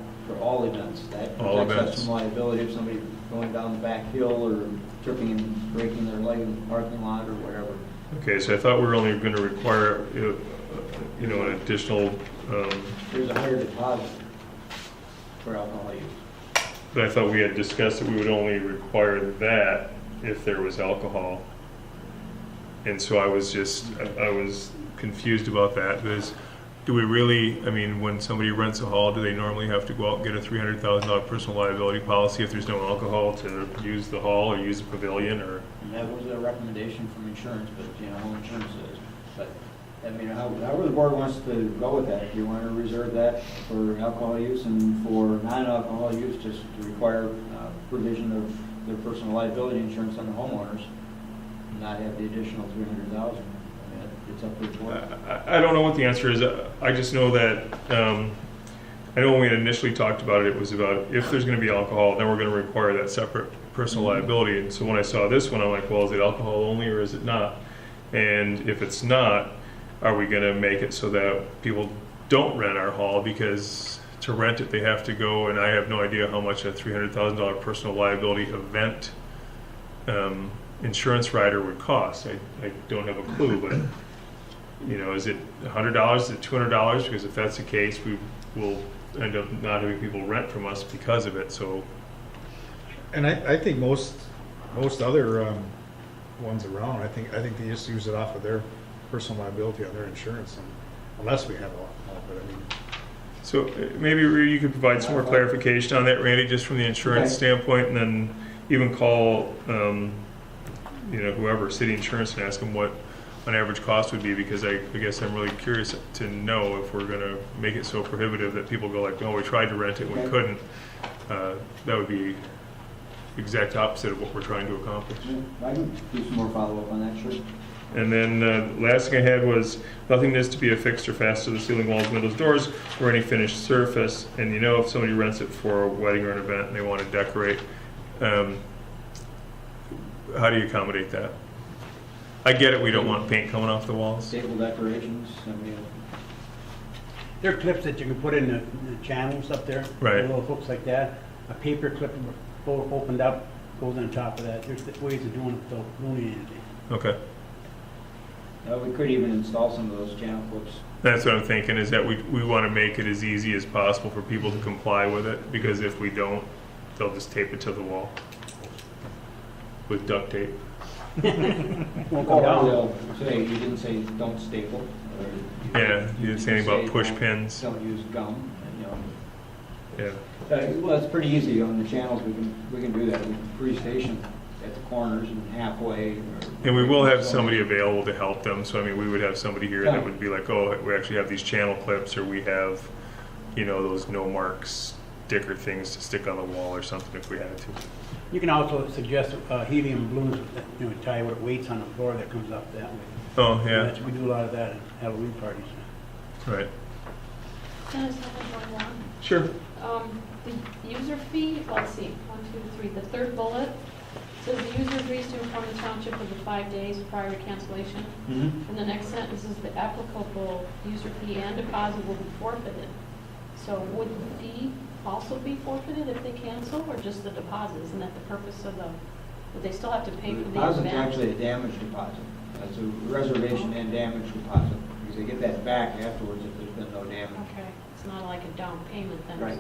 [SPEAKER 5] events. That
[SPEAKER 1] All
[SPEAKER 5] protects
[SPEAKER 1] events.
[SPEAKER 5] us from liability if somebody going down the back hill or tripping and breaking their leg in the parking lot or whatever.
[SPEAKER 1] Okay, so I thought we were only going to require, an additional,
[SPEAKER 5] There's a higher deposit for alcohol use.
[SPEAKER 1] but I thought we had discussed that we would only require that if there was alcohol. And so I was confused about that because do we really, I mean, when somebody rents a hall, do they normally have to go out and get a $300,000 personal liability policy if there's no alcohol to use the hall or use the pavilion or?
[SPEAKER 5] And that was a recommendation from insurance, but home insurance is. But, I mean, however the board wants to go with that, if you want to reserve that for alcohol use and for non-alcohol use, just to require provision of their personal liability insurance on the homeowners, and not have the additional $300,000. It's up to the board.
[SPEAKER 1] I don't know what the answer is. I just know that, I know when we had initially talked about it, it was about if there's going to be alcohol, then we're going to require that separate personal liability. And so when I saw this one, I'm like, well, is it alcohol only or is it not? And if it's not, are we going to make it so that people don't rent our hall? Because to rent it, they have to go, and I have no idea how much a $300,000 personal liability event insurance rider would cost. I don't have a clue, but is it $100? Is it $200? Because if that's the case, we will end up not having people rent from us because of it. So,
[SPEAKER 7] And I think most other ones around, I think they just use it off of their personal liability on their insurance, unless we have alcohol. But I mean,
[SPEAKER 1] so maybe you could provide some more clarification on that, Randy, just from the insurance standpoint, and then even call, whoever, city insurance, and ask them what an average cost would be, because I guess I'm really curious to know if we're going to make it so prohibitive that people go like, oh, we tried to rent it and we couldn't. That would be exact opposite of what we're trying to accomplish.
[SPEAKER 5] I can do some more follow-up on that, sure.
[SPEAKER 1] And then last thing I had was nothing needs to be affixed or fastened to the ceiling, walls, windows, doors, or any finished surface. And you know, if somebody rents it for a wedding or an event and they want to decorate, how do you accommodate that? I get it, we don't want paint coming off the walls.
[SPEAKER 5] Staple decorations, I mean,
[SPEAKER 2] There are clips that you can put in the channels up there.
[SPEAKER 1] Right.
[SPEAKER 2] Little hooks like that. A paper clip opened up goes on top of that. There's ways of doing it without ruining anything.
[SPEAKER 1] Okay.
[SPEAKER 5] we could even install some of those channel clips.
[SPEAKER 1] That's what I'm thinking, is that we want to make it as easy as possible for people to comply with it, because if we don't, they'll just tape it to the wall with duct tape.
[SPEAKER 2] Won't come
[SPEAKER 5] Or
[SPEAKER 2] down.
[SPEAKER 5] they'll say, you didn't say don't staple. Or
[SPEAKER 1] Yeah, you didn't say anything about push
[SPEAKER 5] don't-
[SPEAKER 1] pins.
[SPEAKER 5] Don't use gum,
[SPEAKER 1] Yeah.
[SPEAKER 5] Well, it's pretty easy on the channels, we can do that, we can pre-station at the corners and halfway.
[SPEAKER 1] And we will have somebody available to help them, so I mean, we would have somebody here that
[SPEAKER 5] Yeah.
[SPEAKER 1] would be like, oh, we actually have these channel clips, or we have, you know, those no marks sticker things to stick on the wall or something if we had to.
[SPEAKER 2] You can also suggest helium balloons, that, tie with weights on the floor that comes up that way.
[SPEAKER 1] Oh, yeah,
[SPEAKER 2] That's- We do a lot of that at Halloween parties.
[SPEAKER 1] right.
[SPEAKER 4] Can I say one more?
[SPEAKER 1] Sure.
[SPEAKER 4] The user fee, let's see, 1, 2, 3, the third bullet says the user agrees to inform the township of the 5 days prior to cancellation.
[SPEAKER 5] Mm-hmm.
[SPEAKER 4] And the next sentence is the applicable user fee and deposit will be forfeited. So would the fee also be forfeited if they cancel, or just the deposit? Isn't that the purpose of would they still have to pay
[SPEAKER 5] The
[SPEAKER 4] for the
[SPEAKER 5] deposit's
[SPEAKER 4] event?
[SPEAKER 5] actually a damage deposit. It's a reservation and damage deposit, because they get that back afterwards if there's been no damage.
[SPEAKER 4] Okay, it's not like a down payment then.
[SPEAKER 5] Right.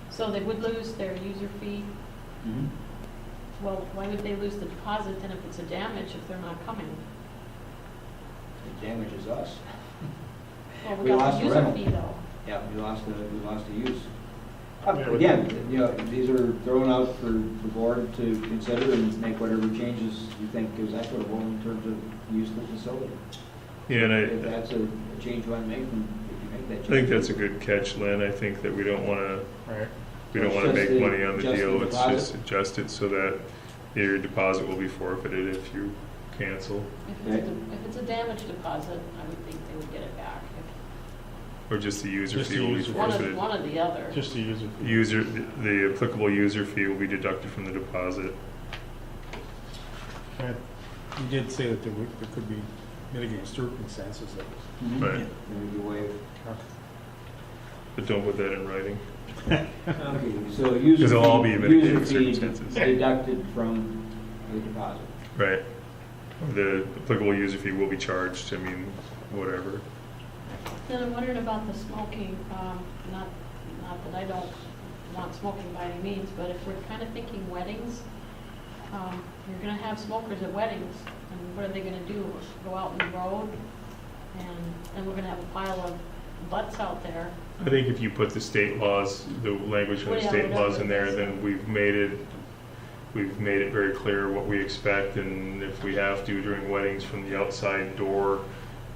[SPEAKER 4] So they would lose their user fee.
[SPEAKER 5] Mhm.
[SPEAKER 4] Well, why would they lose the deposit then if it's a damage if they're not coming?
[SPEAKER 5] It damages us.
[SPEAKER 4] Well,
[SPEAKER 5] We
[SPEAKER 4] we got
[SPEAKER 5] lost
[SPEAKER 4] the
[SPEAKER 5] the
[SPEAKER 4] user
[SPEAKER 5] rental.
[SPEAKER 4] fee though.
[SPEAKER 5] Yeah, we lost the use. Again, these are thrown out for the board to consider and make whatever changes you think is equitable in terms of use of the facility.
[SPEAKER 1] Yeah, and
[SPEAKER 5] If
[SPEAKER 1] I
[SPEAKER 5] that's a change you want to make, then you can make that change.
[SPEAKER 1] think that's a good catch, Lynn. I think that we don't want to,
[SPEAKER 7] Right.
[SPEAKER 1] we don't
[SPEAKER 5] So
[SPEAKER 1] want to
[SPEAKER 5] it's
[SPEAKER 1] make
[SPEAKER 5] just
[SPEAKER 1] money on the
[SPEAKER 5] just the
[SPEAKER 1] deal. It's
[SPEAKER 5] deposit?
[SPEAKER 1] just adjust it so that your deposit will be forfeited if you cancel,
[SPEAKER 4] If it's a damage deposit, I would think they would get it back.
[SPEAKER 1] or just the user
[SPEAKER 7] Just
[SPEAKER 1] fee
[SPEAKER 7] the
[SPEAKER 1] will be
[SPEAKER 7] user fee.
[SPEAKER 1] forfeited.
[SPEAKER 4] One or the other.
[SPEAKER 7] Just the user fee.
[SPEAKER 1] User, the applicable user fee will be deducted from the deposit.
[SPEAKER 7] And you did say that there could be mitigating circumstances that
[SPEAKER 5] Mhm.
[SPEAKER 1] Right.
[SPEAKER 5] Then you waive.
[SPEAKER 1] But don't put that in writing.
[SPEAKER 5] Okay, so user
[SPEAKER 1] Because they'll all be
[SPEAKER 5] fee,
[SPEAKER 1] mitigating
[SPEAKER 5] user fee
[SPEAKER 1] circumstances.
[SPEAKER 5] deducted from the deposit.
[SPEAKER 1] Right. The applicable user fee will be charged, I mean, whatever.
[SPEAKER 4] Then I'm wondering about the smoking, not that I don't want smoking by any means, but if we're kind of thinking weddings, you're gonna have smokers at weddings, and what are they gonna do? Go out in the road, and then we're gonna have a pile of butts out there.
[SPEAKER 1] I think if you put the state laws, the language from the
[SPEAKER 4] Well, yeah,
[SPEAKER 1] state laws
[SPEAKER 4] whatever
[SPEAKER 1] in
[SPEAKER 4] it
[SPEAKER 1] there,
[SPEAKER 4] is.
[SPEAKER 1] then we've made it very clear what we expect, and if we have to during weddings from the outside door,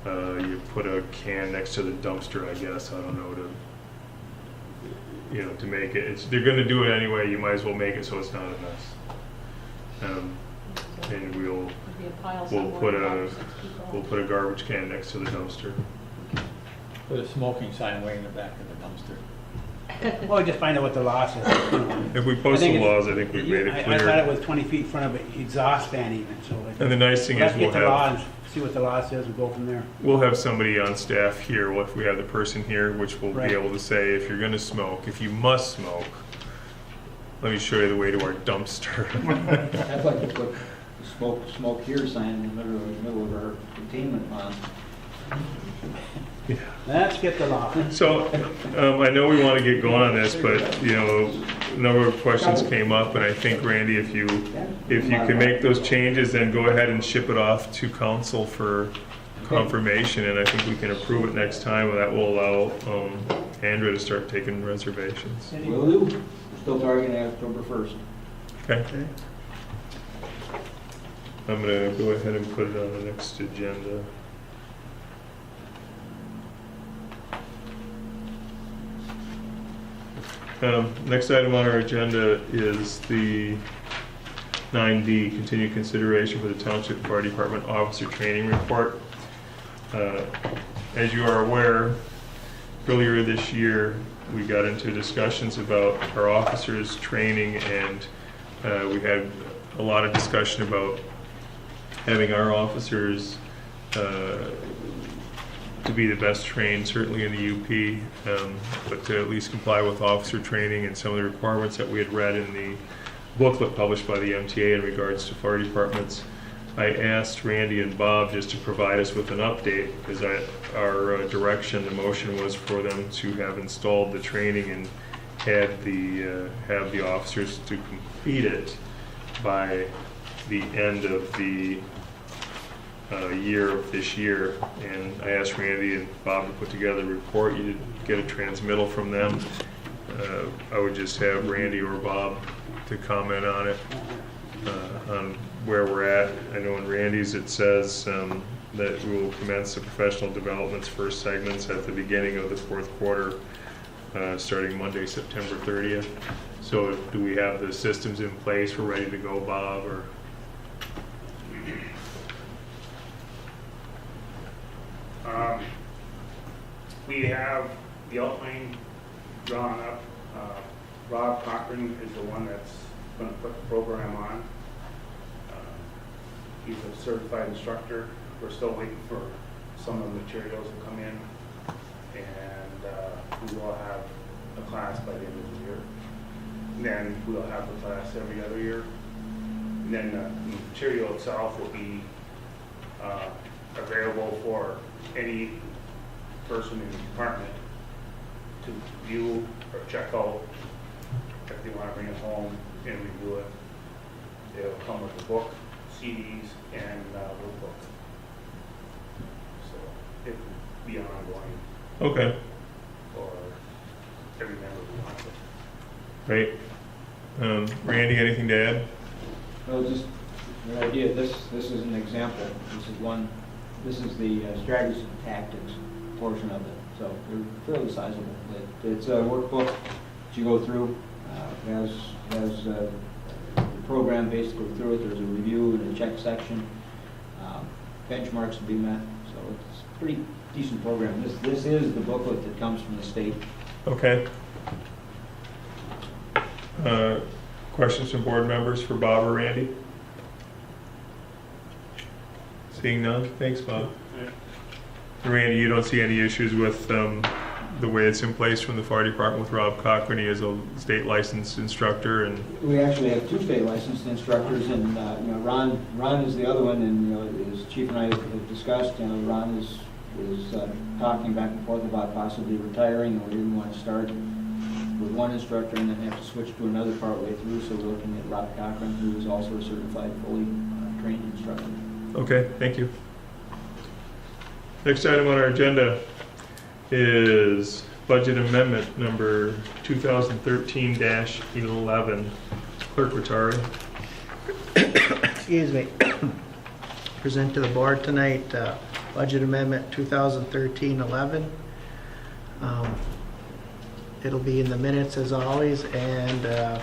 [SPEAKER 1] you put a can next to the dumpster, I guess, I don't know, to make it, they're gonna do it anyway, you might as well make it so it's not a mess. And
[SPEAKER 4] There'd be a pile
[SPEAKER 1] we'll
[SPEAKER 4] somewhere,
[SPEAKER 1] put
[SPEAKER 4] 5
[SPEAKER 1] a,
[SPEAKER 4] or 6 people.
[SPEAKER 1] we'll put a garbage can next to the dumpster.
[SPEAKER 8] Put a smoking sign way in the back of the dumpster.
[SPEAKER 2] Well, just find out what the law says.
[SPEAKER 1] If we post
[SPEAKER 2] I think
[SPEAKER 1] the
[SPEAKER 2] it's-
[SPEAKER 1] laws, I think we've made
[SPEAKER 2] I
[SPEAKER 1] it
[SPEAKER 2] thought it
[SPEAKER 1] clear.
[SPEAKER 2] was 20 feet in front of an exhaust fan even, so.
[SPEAKER 1] And the nice thing is
[SPEAKER 2] Let's
[SPEAKER 1] we'll
[SPEAKER 2] get the law
[SPEAKER 1] have,
[SPEAKER 2] and see what the law says and go from there.
[SPEAKER 1] we'll have somebody on staff here, well, if we have the person here, which will be
[SPEAKER 2] Right.
[SPEAKER 1] able to say, if you're gonna smoke, if you must smoke, let me show you the way to our dumpster.
[SPEAKER 5] I'd like to put the smoke here sign in the middle of our containment pond.
[SPEAKER 2] Let's get the law.
[SPEAKER 1] So, I know we want to get going on this, but, a number of questions came up, and I think, Randy, if you can make those changes, then go ahead and ship it off to council for confirmation, and I think we can approve it next time, and that will allow, Andrea to start taking reservations.
[SPEAKER 5] Will do. We're still targeting October 1st.
[SPEAKER 1] Okay?
[SPEAKER 3] Okay.
[SPEAKER 1] I'm gonna go ahead and put it on the next agenda. Next item on our agenda is the 9D, continued consideration for the Township Fire Department Officer Training Report. As you are aware, earlier this year, we got into discussions about our officers' training, and we had a lot of discussion about having our officers to be the best trained, certainly in the UP, but to at least comply with officer training and some of the requirements that we had read in the booklet published by the MTA in regards to fire departments. I asked Randy and Bob just to provide us with an update, because our direction, the motion was for them to have installed the training and have the officers to complete it by the end of the year of this year. And I asked Randy and Bob to put together a report. You did get a transmittal from them. I would just have Randy or Bob to comment on it, on where we're at. I know in Randy's it says that we will commence the professional development's first segments at the beginning of the fourth quarter, starting Monday, September 30th. So do we have the systems in place? We're ready to go, Bob? Or
[SPEAKER 9] we have the outline drawn up. Rob Cochran is the one that's going to put the program on. He's a certified instructor. We're still waiting for some of the materials to come in, and we will have a class by the end of the year. And then we'll have the class every other year. And then the material itself will be available for any person in the department to view or check out if they want to bring it home and review it. It'll come with a book, CDs, and workbook. So it will be ongoing
[SPEAKER 1] okay,
[SPEAKER 9] for every member who wants it.
[SPEAKER 1] great. Randy, anything to add?
[SPEAKER 5] Well, just the idea, this is an example. This is the strategies and tactics portion of it. So they're fairly sizable. It's a workbook that you go through. Has the program basically through it. There's a review and a check section. Benchmarks to be met. So it's a pretty decent program. This is the booklet that comes from the state.
[SPEAKER 1] Okay. Questions from board members for Bob or Randy? Seeing none, thanks, Bob. Randy, you don't see any issues with the way it's in place from the fire department with Rob Cochran? He is a state licensed instructor, and
[SPEAKER 5] We actually have two state licensed instructors, and Ron is the other one, and as Chief and I have discussed, Ron is talking back and forth about possibly retiring, and we didn't want to start with one instructor and then have to switch to another partway through. So we're looking at Rob Cochran, who is also a certified, fully trained instructor.
[SPEAKER 1] okay, thank you. Next item on our agenda is budget amendment number 2013-11. Clerk Rattari.
[SPEAKER 3] Excuse me. Present to the board tonight budget amendment 2013-11. It'll be in the minutes as always, and the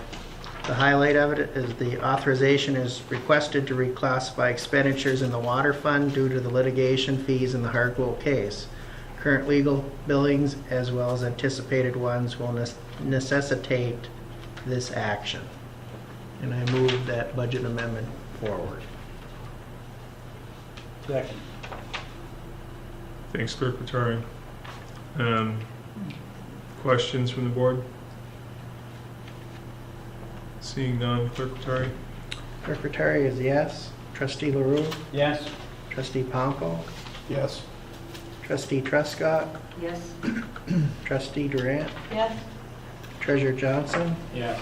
[SPEAKER 3] highlight of it is the authorization is requested to reclassify expenditures in the water fund due to the litigation fees in the Hardwell case. Current legal billings as well as anticipated ones will necessitate this action. And I move that budget amendment forward.
[SPEAKER 2] Second.
[SPEAKER 1] Thanks, Clerk Rattari. Questions from the board? Seeing none, Clerk Rattari.
[SPEAKER 3] Clerk Rattari is yes. Trustee LaRue?
[SPEAKER 2] Yes.
[SPEAKER 3] Trustee Pompo?
[SPEAKER 7] Yes.
[SPEAKER 3] Trustee Truscott?
[SPEAKER 6] Yes.
[SPEAKER 3] Trustee Durant?
[SPEAKER 4] Yes,
[SPEAKER 3] Treasurer Johnson?
[SPEAKER 8] Yes.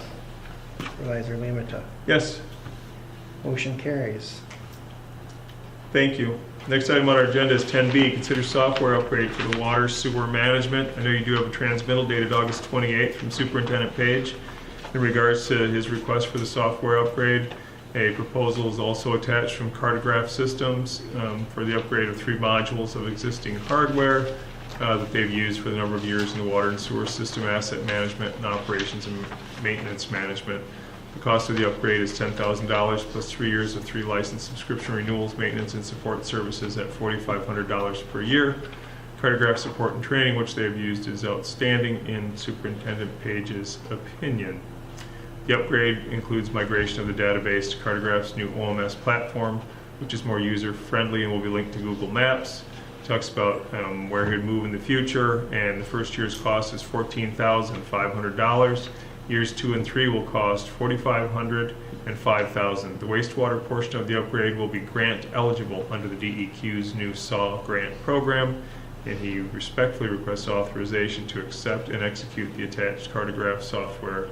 [SPEAKER 3] Supervisor Limata?
[SPEAKER 1] Yes,
[SPEAKER 3] Motion carries.
[SPEAKER 1] thank you. Next item on our agenda is 10B, consider software upgrade for the water sewer management. I know you do have a transmittal dated August 28th from Superintendent Page in regards to his request for the software upgrade. A proposal is also attached from Cartograph Systems for the upgrade of 3 modules of existing hardware that they've used for a number of years in the water and sewer system asset management and operations and maintenance management. The cost of the upgrade is $10,000 plus 3 years of 3 license subscription renewals, maintenance, and support services at $4,500 per year. Cartograph support and training, which they have used, is outstanding in Superintendent Page's opinion. The upgrade includes migration of the database to Cartograph's new OMS platform, which is more user-friendly and will be linked to Google Maps. Talks about where he would move in the future, and the first year's cost is $14,500. Years 2 and 3 will cost $4,500 and $5,000. The wastewater portion of the upgrade will be grant eligible under the DEQ's new SAW grant program, and he respectfully requests authorization to accept and execute the attached Cartograph software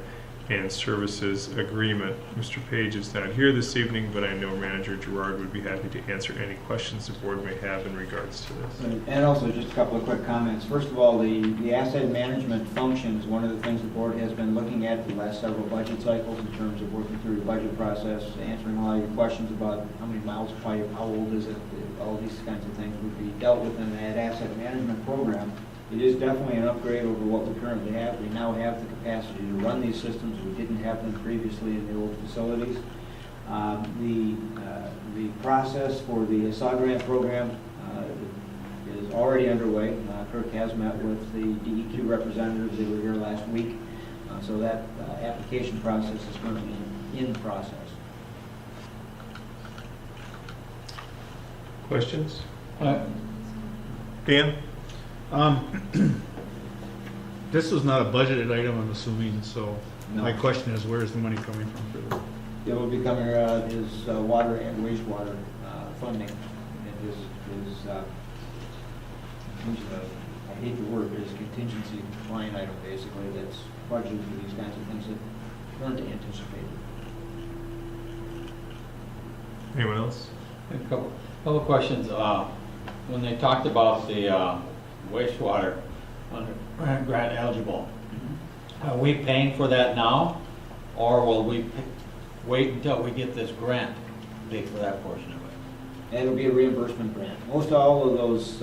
[SPEAKER 1] and services agreement. Mr. Page is not here this evening, but I know Manager Gerard would be happy to answer any questions the board may have in regards to this.
[SPEAKER 5] And also, just a couple of quick comments. First of all, the asset management function is one of the things the board has been looking at the last several budget cycles in terms of working through the budget process, answering a lot of your questions about how many miles of pipe, how old is it, all these kinds of things would be dealt with in that asset management program. It is definitely an upgrade over what we currently have. We now have the capacity to run these systems. We didn't have them previously in the old facilities. The process for the SAW grant program is already underway. Kirk has met with the DEQ representatives. They were here last week. So that application process is currently in process.
[SPEAKER 1] Questions? Dan?
[SPEAKER 7] This was not a budgeted item, I'm assuming, so
[SPEAKER 5] No.
[SPEAKER 7] my question is, where is the money coming from for this?
[SPEAKER 5] It will be coming out of his water and wastewater funding. And his I hate the word, but his contingency line item, basically, that's budgeted for these kinds of things that weren't anticipated.
[SPEAKER 1] Anyone else?
[SPEAKER 8] A couple of questions. When they talked about the wastewater under grant eligible, are we paying for that now, or will we wait until we get this grant to pay for that portion of it?
[SPEAKER 5] And it'll be a reimbursement grant. Most all of those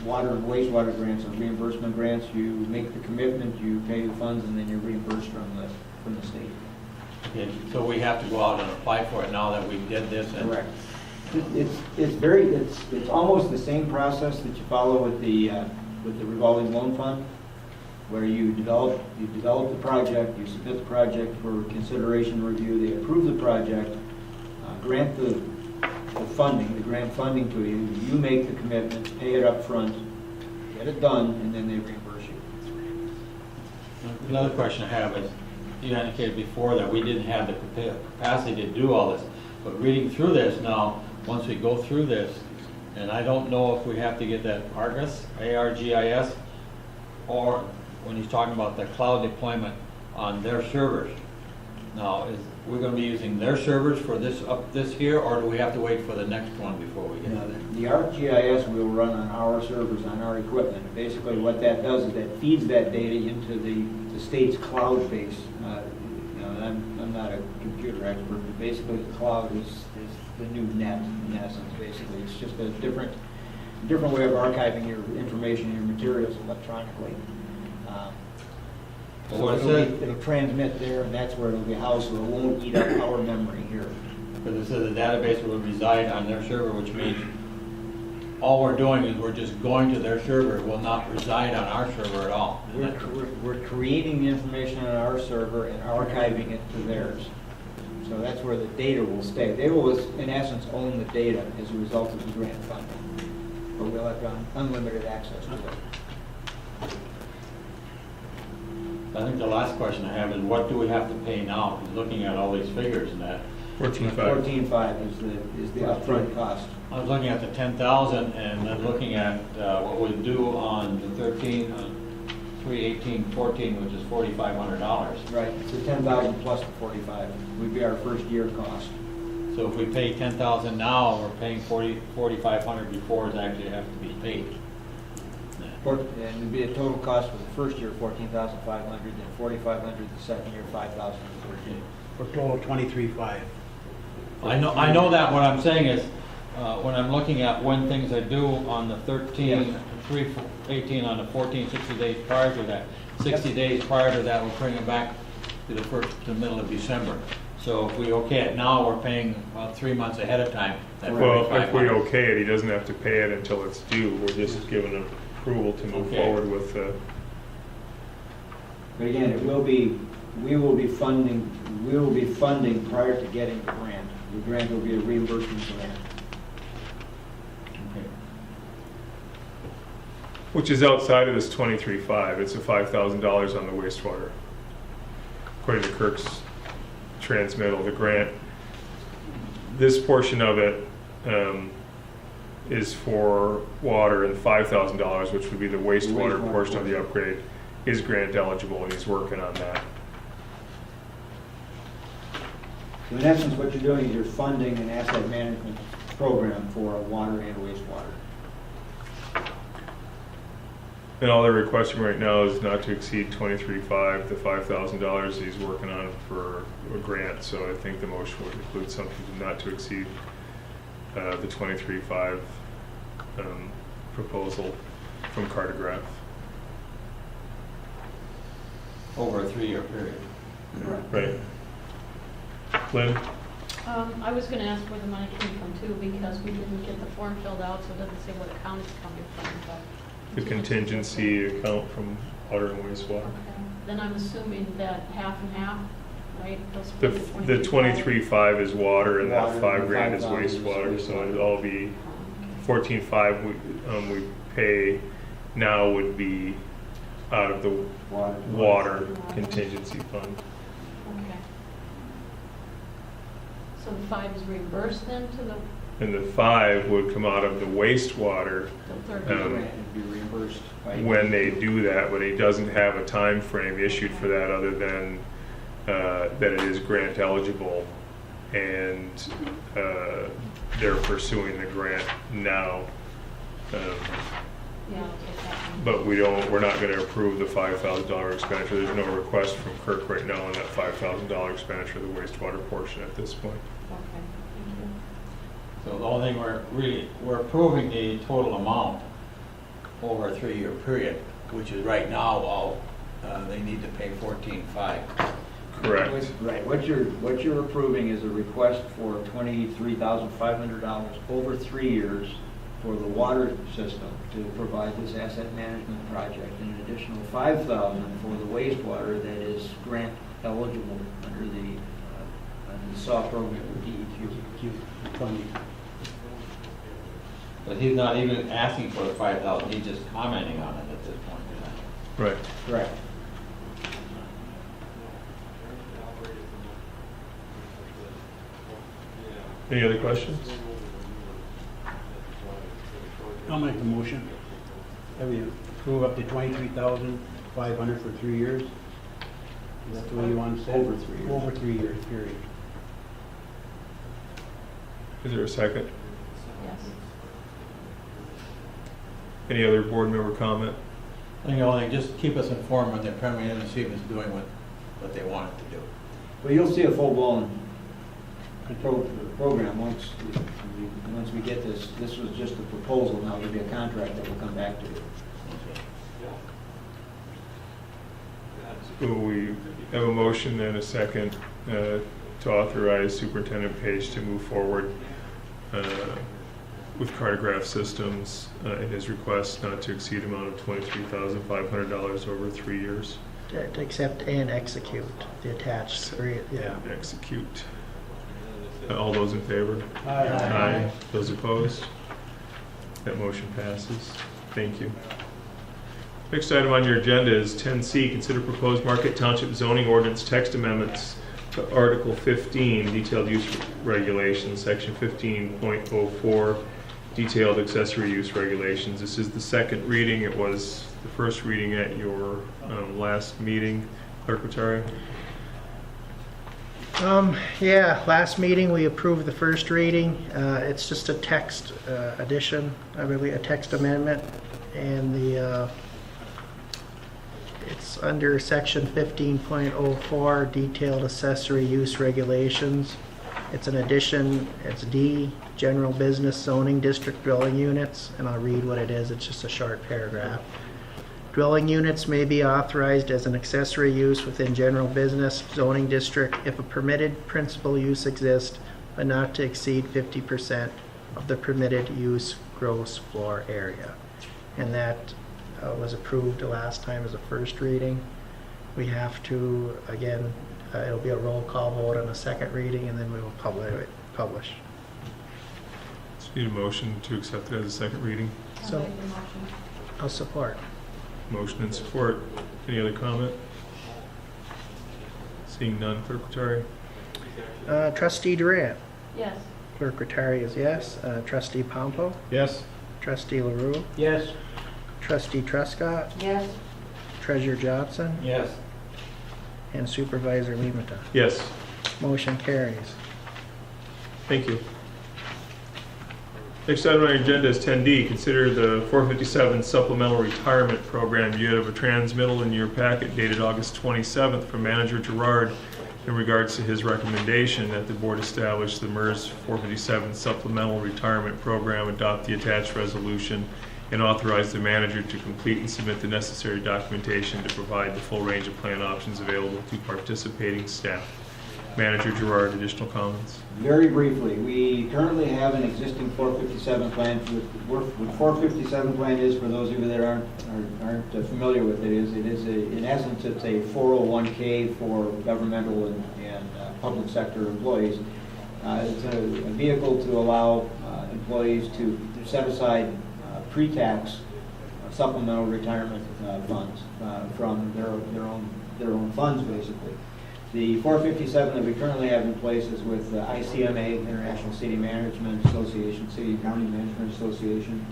[SPEAKER 5] water and wastewater grants are reimbursement grants. You make the commitment, you pay the funds, and then you're reimbursed from the state.
[SPEAKER 8] Okay, so we have to go out and apply for it now that we did this? And
[SPEAKER 5] Correct. It's almost the same process that you follow with the revolving loan fund, where you develop the project, you submit the project for consideration review, they approve the project, grant the grant funding to you, you make the commitment, pay it up front, get it done, and then they reimburse you.
[SPEAKER 8] Another question I have is, you indicated before that we didn't have the capacity to do all this, but reading through this now, once we go through this, and I don't know if we have to get that ARGIS, A-R-G-I-S, or when he's talking about the cloud deployment on their servers. Now, we're going to be using their servers for this here, or do we have to wait for the next one before we get to that?
[SPEAKER 5] The ArcGIS will run on our servers, on our equipment. And basically what that does is that feeds that data into the state's cloud base. I'm not a computer expert, but basically the cloud is the new net, in essence, basically. It's just a different way of archiving your information, your materials electronically. So it'll transmit there, and that's where it'll be housed, so it won't eat up our memory here.
[SPEAKER 8] Because it says the database will reside on their server, which means all we're doing is we're just going to their server. It will not reside on our server at all.
[SPEAKER 5] We're creating the information on our server and archiving it to theirs. So that's where the data will stay. They will, in essence, own the data as a result of the grant funding. But we'll have unlimited access to it.
[SPEAKER 8] I think the last question I have is, what do we have to pay now? 'Cause looking at all these figures and that,
[SPEAKER 1] 14.5.
[SPEAKER 5] 14.5 is the upfront cost.
[SPEAKER 8] I was looking at the 10,000 and then looking at what we do on the 13, 3/18/14, which is $4,500.
[SPEAKER 5] Right, so 10,000 plus the 45 would be our first year cost.
[SPEAKER 8] So if we pay 10,000 now, we're paying 4,500 before it actually has to be paid.
[SPEAKER 5] And it'd be a total cost for the first year, 14,500, then 4,500 the second year, 5,000 the third year.
[SPEAKER 2] For a total of 23,500.
[SPEAKER 8] I know that. What I'm saying is, when I'm looking at when things are due on the 13, 3/18 on the 14, 60 days prior to that, 60 days prior to that, we'll bring it back to the middle of December. So if we okay it now, we're paying about 3 months ahead of time. that
[SPEAKER 1] Well, if we
[SPEAKER 8] $4,500.
[SPEAKER 1] okay it, he doesn't have to pay it until it's due. We're just giving approval to move
[SPEAKER 8] Okay.
[SPEAKER 1] forward with
[SPEAKER 5] But again, we will be funding prior to getting the grant. The grant will be a reimbursement grant.
[SPEAKER 8] Okay.
[SPEAKER 1] which is outside of this 23.5. It's a $5,000 on the wastewater. According to Kirk's transmittal, the grant, this portion of it is for water, and $5,000, which would be the wastewater portion of the upgrade, is grant eligible, and he's working on that.
[SPEAKER 5] So in essence, what you're doing is you're funding an asset management program for water and wastewater.
[SPEAKER 1] And all they're requesting right now is not to exceed 23.5, the $5,000 he's working on for a grant. So I think the motion would include something not to exceed the 23.5 proposal from Cartograph.
[SPEAKER 8] Over a 3-year period.
[SPEAKER 1] Right. Lynn?
[SPEAKER 4] I was gonna ask where the money came from too, because we didn't get the form filled out, so it doesn't say what account it's coming from, but.
[SPEAKER 1] The contingency account from water and wastewater.
[SPEAKER 4] Okay. Then I'm assuming that half and half, right? They'll
[SPEAKER 1] The
[SPEAKER 4] split
[SPEAKER 1] the 23.5 is water, and that
[SPEAKER 5] Water,
[SPEAKER 1] $5,000 is
[SPEAKER 5] 5,000 is
[SPEAKER 1] wastewater, so
[SPEAKER 5] wastewater.
[SPEAKER 1] it'd all be 14.5 we pay now would be out of the water contingency fund.
[SPEAKER 4] Okay. So the 5 is reimbursed then to the
[SPEAKER 1] And the 5 would come out of the wastewater
[SPEAKER 4] third?
[SPEAKER 5] The grant would be reimbursed by.
[SPEAKER 1] when they do that, but he doesn't have a time frame issued for that other than that it is grant eligible, and they're pursuing the grant now.
[SPEAKER 4] Yeah, I'll take that one.
[SPEAKER 1] But we're not going to approve the $5,000 expenditure. There's no request from Kirk right now on that $5,000 expenditure, the wastewater portion at this point.
[SPEAKER 4] Okay, thank you.
[SPEAKER 8] So the only thing we're approving the total amount over a 3-year period, which is right now all, they need to pay 14.5.
[SPEAKER 1] Correct.
[SPEAKER 5] Right, what you're approving is a request for $23,500 over 3 years for the water system to provide this asset management project, and an additional $5,000 for the wastewater that is grant eligible under the SAW program with DEQ funding.
[SPEAKER 8] But he's not even asking for the 5,000, he's just commenting on it at this point in time.
[SPEAKER 1] Right.
[SPEAKER 5] Correct.
[SPEAKER 1] Any other questions?
[SPEAKER 2] I'll make the motion. That we approve up to 23,500 for 3 years. Is that the way you want to say it?
[SPEAKER 5] Over 3 years.
[SPEAKER 2] Over 3 years, period.
[SPEAKER 1] Is there a second?
[SPEAKER 4] Yes.
[SPEAKER 1] Any other board member comment?
[SPEAKER 8] I think the only thing, just keep us informed when they're coming in and see if it's doing what they want it to do.
[SPEAKER 5] Well, you'll see a full-blown program once we get this. This was just a proposal, now there'll be a contract that will come back to you.
[SPEAKER 1] So we have a motion and a second to authorize Superintendent Page to move forward with Cartograph Systems in his request not to exceed amount of $23,500 over 3 years.
[SPEAKER 3] To accept and execute the attached three, yeah.
[SPEAKER 1] And execute. All those in favor?
[SPEAKER 2] Aye.
[SPEAKER 1] Those opposed? That motion passes. Thank you. Next item on your agenda is 10C, consider proposed Marquette Township zoning ordinance text amendments to Article 15, detailed use regulations, Section 15.04, detailed accessory use regulations. This is the second reading. It was the first reading at your last meeting, Clerk Rattari.
[SPEAKER 3] Yeah, last meeting we approved the first reading. It's just a text addition, I believe, a text amendment, and it's under section 15.04, detailed accessory use regulations. It's an addition, it's D, general business zoning district dwelling units, and I'll read what it is. It's just a short paragraph. Dwelling units may be authorized as an accessory use within general business zoning district if a permitted principal use exists, but not to exceed 50% of the permitted use gross floor area. And that was approved the last time as a first reading. We have to, again, it'll be a roll call vote on a second reading, and then we will publish.
[SPEAKER 1] So you need a motion to accept it as a second reading.
[SPEAKER 3] So-
[SPEAKER 4] I'll make the motion.
[SPEAKER 3] I'll support.
[SPEAKER 1] Motion and support. Any other comment? Seeing none, Clerk Rattari?
[SPEAKER 3] Trustee Durant.
[SPEAKER 4] Yes.
[SPEAKER 3] Clerk Rattari is yes. Trustee Pompo.
[SPEAKER 7] Yes?
[SPEAKER 3] Trustee LaRue.
[SPEAKER 2] Yes.
[SPEAKER 3] Trustee Truscott.
[SPEAKER 6] Yes.
[SPEAKER 3] Treasurer Johnson.
[SPEAKER 8] Yes.
[SPEAKER 3] And Supervisor Limata.
[SPEAKER 1] Yes.
[SPEAKER 3] Motion carries.
[SPEAKER 1] Thank you. Next item on our agenda is 10D. Consider the 457 Supplemental Retirement Program. You have a transmittal in your packet dated August 27th from Manager Gerard in regards to his recommendation that the board establish the MERS 457 Supplemental Retirement Program, adopt the attached resolution, and authorize the manager to complete and submit the necessary documentation to provide the full range of plan options available to participating staff. Manager Gerard, additional comments?
[SPEAKER 5] Very briefly, we currently have an existing 457 plan. What 457 plan is, for those of you that aren't familiar with it, is in essence, it's a 401k for governmental and public sector employees. It's a vehicle to allow employees to set aside pre-tax supplemental retirement funds from their own funds, basically. The 457 that we currently have in place is with ICMA, International City Management Association, City and County Management Association,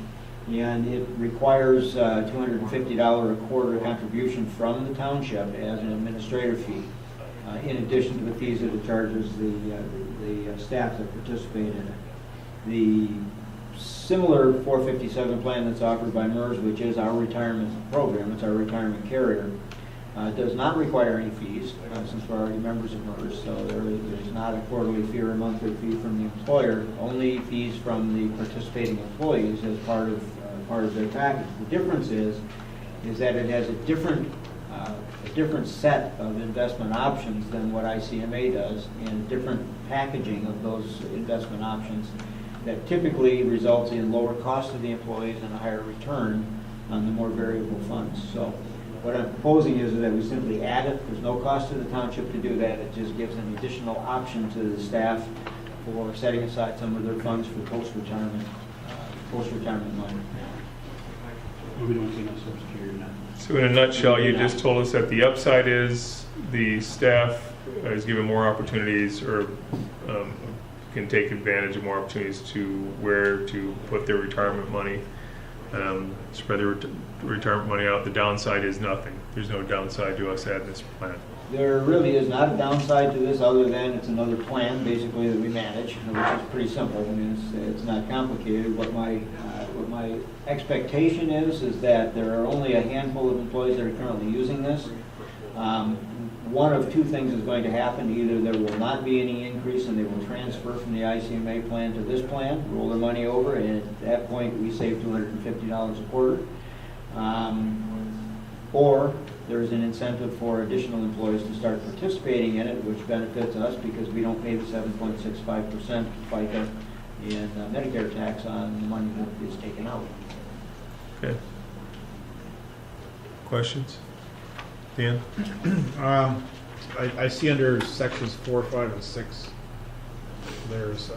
[SPEAKER 5] and it requires $250 a quarter contribution from the township as an administrative fee, in addition to the fees that it charges the staff that participate in it. The similar 457 plan that's offered by MERS, which is our retirement program, it's our retirement carrier, does not require any fees, since we're already members of MERS, so there's not a quarterly fee or a monthly fee from the employer, only fees from the participating employees as part of their package. The difference is that it has a different set of investment options than what ICMA does, and different packaging of those investment options that typically results in lower cost to the employees and a higher return on the more variable funds. So what I'm proposing is that we simply add it. There's no cost to the township to do that. It just gives an additional option to the staff for setting aside some of their funds for post-retirement money.
[SPEAKER 2] We don't see no Social Security or nothing.
[SPEAKER 1] So in a nutshell, you just told us that the upside is the staff is given more opportunities, or can take advantage of more opportunities to where to put their retirement money, spread their retirement money out. The downside is nothing. There's no downside to us adding this plan.
[SPEAKER 5] There really is not a downside to this, other than it's another plan, basically, that we manage, which is pretty simple. I mean, it's not complicated. What my expectation is that there are only a handful of employees that are currently using this. One of two things is going to happen. Either there will not be any increase and they will transfer from the ICMA plan to this plan, roll their money over, and at that point we save $250 a quarter. Or there's an incentive for additional employees to start participating in it, which benefits us because we don't pay the 7.65% FICA and Medicare tax on the money that is taken out.
[SPEAKER 1] Okay. Questions? Dan?
[SPEAKER 7] I see under sections 4, 5, and 6, there's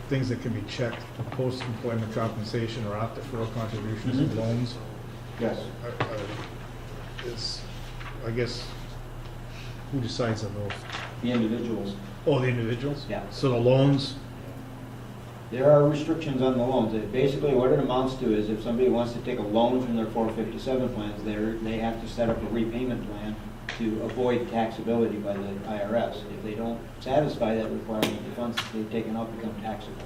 [SPEAKER 7] things that can be checked: post-employment compensation or opt-deferral contributions and loans.
[SPEAKER 5] Yes.
[SPEAKER 7] I guess, who decides on those?
[SPEAKER 5] The individuals.
[SPEAKER 7] Oh, the individuals?
[SPEAKER 5] Yeah.
[SPEAKER 7] So the loans,
[SPEAKER 5] There are restrictions on the loans. Basically, what it amounts to is if somebody wants to take a loan from their 457 plans, they have to set up a repayment plan to avoid taxability by the IRS. If they don't satisfy that requirement, the funds that they've taken out become taxable.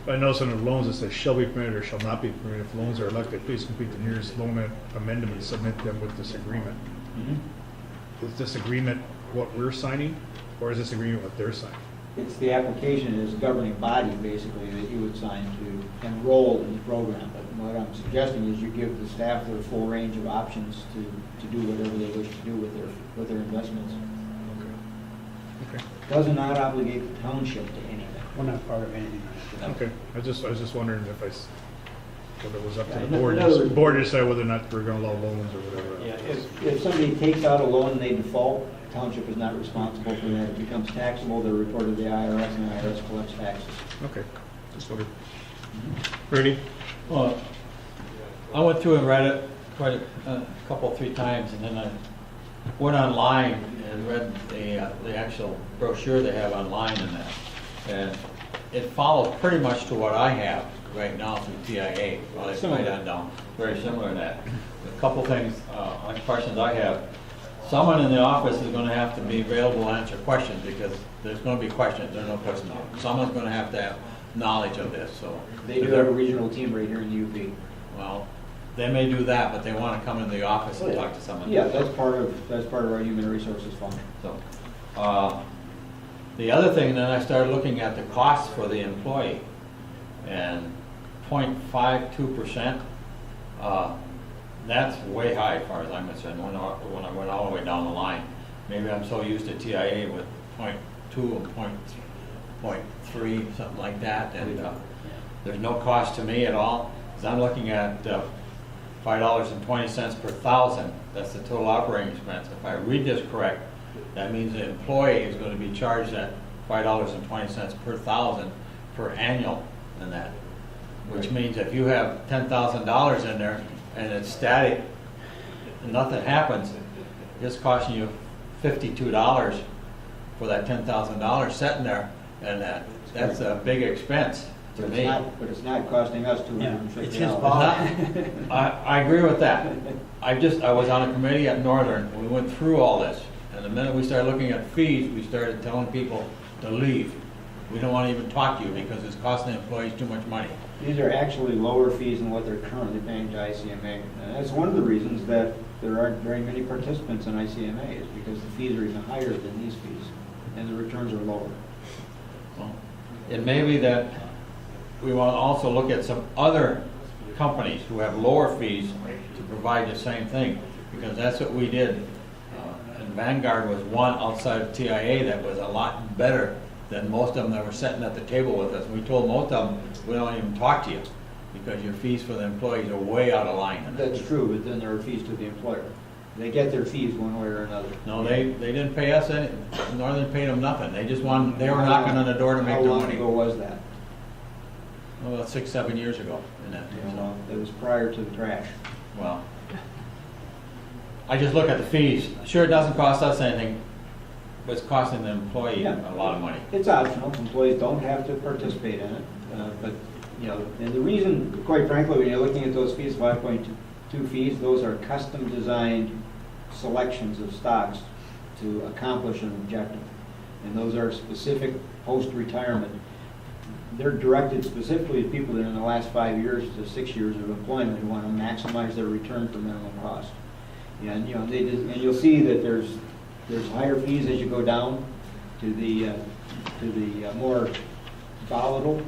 [SPEAKER 7] I notice under loans it says shall be permitted or shall not be permitted. If loans are elected, please complete the nearest loan amendment and submit them with this agreement. Is this agreement what we're signing, or is this agreement what they're signing?
[SPEAKER 5] It's the application is governing body, basically, that you would sign to enroll in the program. But what I'm suggesting is you give the staff their full range of options to do whatever they wish to do with their investments.
[SPEAKER 7] Okay.
[SPEAKER 5] Does not obligate the township to anything.
[SPEAKER 2] We're not part of anything.
[SPEAKER 7] Okay, I was just wondering if whether it was up to
[SPEAKER 5] Yeah,
[SPEAKER 7] the board,
[SPEAKER 5] in other words-
[SPEAKER 7] board to decide whether or not we're gonna allow loans or whatever.
[SPEAKER 5] Yeah, if somebody takes out a loan and they default, the township is not responsible for that. It becomes taxable, they're reported to the IRS, and the IRS collects taxes.
[SPEAKER 7] Okay, just wondered.
[SPEAKER 1] Ernie?
[SPEAKER 8] Well, I went through and read it quite a couple, 3 times, and then I went online and read the actual brochure they have online and that. And it follows pretty much to what I have right now through TIA. Well, it's right on down, very similar to that. A couple things, questions I have. Someone in the office is gonna have to be available to answer questions, because there's gonna be questions, there's no question. Someone's gonna have to have knowledge of this, so.
[SPEAKER 5] They do have a regional team right here in the UP.
[SPEAKER 8] Well, they may do that, but they want to come into the office and talk to someone.
[SPEAKER 5] Yeah, that's part of our human resources function.
[SPEAKER 8] So, the other thing, then I started looking at the costs for the employee, and 0.52%, that's way high as far as I'm concerned, when I went all the way down the line. Maybe I'm so used to TIA with 0.2 and 0.3, something like that, and there's no cost to me at all, because I'm looking at $5.20 per thousand. That's the total operating expense. If I read this correct, that means the employee is going to be charged at $5.20 per thousand per annual in that. Which means if you have $10,000 in there and it's static and nothing happens, it's costing you $52 for that $10,000 sitting there, and that's a big expense to me.
[SPEAKER 5] But it's not costing us $250.
[SPEAKER 2] It's his fault.
[SPEAKER 8] I agree with that. I was on a committee at Northern, we went through all this, and the minute we started looking at fees, we started telling people to leave. We don't want to even talk to you because it's costing the employees too much money.
[SPEAKER 5] These are actually lower fees than what they're currently paying to ICMA. And that's one of the reasons that there aren't very many participants in ICMA, is because the fees are even higher than these fees, and the returns are lower.
[SPEAKER 8] Well, it may be that we want to also look at some other companies who have lower fees to provide the same thing, because that's what we did. And Vanguard was one outside of TIA that was a lot better than most of them that were sitting at the table with us. We told most of them, we don't even talk to you, because your fees for the employees are way out of line.
[SPEAKER 5] That's true, but then there are fees to the employer. They get their fees one way or another.
[SPEAKER 8] No, they didn't pay us any, Northern paid them nothing. They just wanted, they were knocking on the door to make their
[SPEAKER 5] How long
[SPEAKER 8] money.
[SPEAKER 5] ago was that?
[SPEAKER 8] Oh, about 6, 7 years ago. In that, so.
[SPEAKER 5] It was prior to the crash.
[SPEAKER 8] Well, I just look at the fees. Sure, it doesn't cost us anything, but it's costing the employee
[SPEAKER 5] Yeah.
[SPEAKER 8] a lot of money.
[SPEAKER 5] It's optional. Employees don't have to participate in it. But, and the reason, quite frankly, when you're looking at those fees, 5.2 fees, those are custom designed selections of stocks to accomplish an objective. And those are specific post-retirement. They're directed specifically to people that in the last 5 years to 6 years of employment who want to maximize their return for minimum cost. And you'll see that there's higher fees as you go down to the more volatile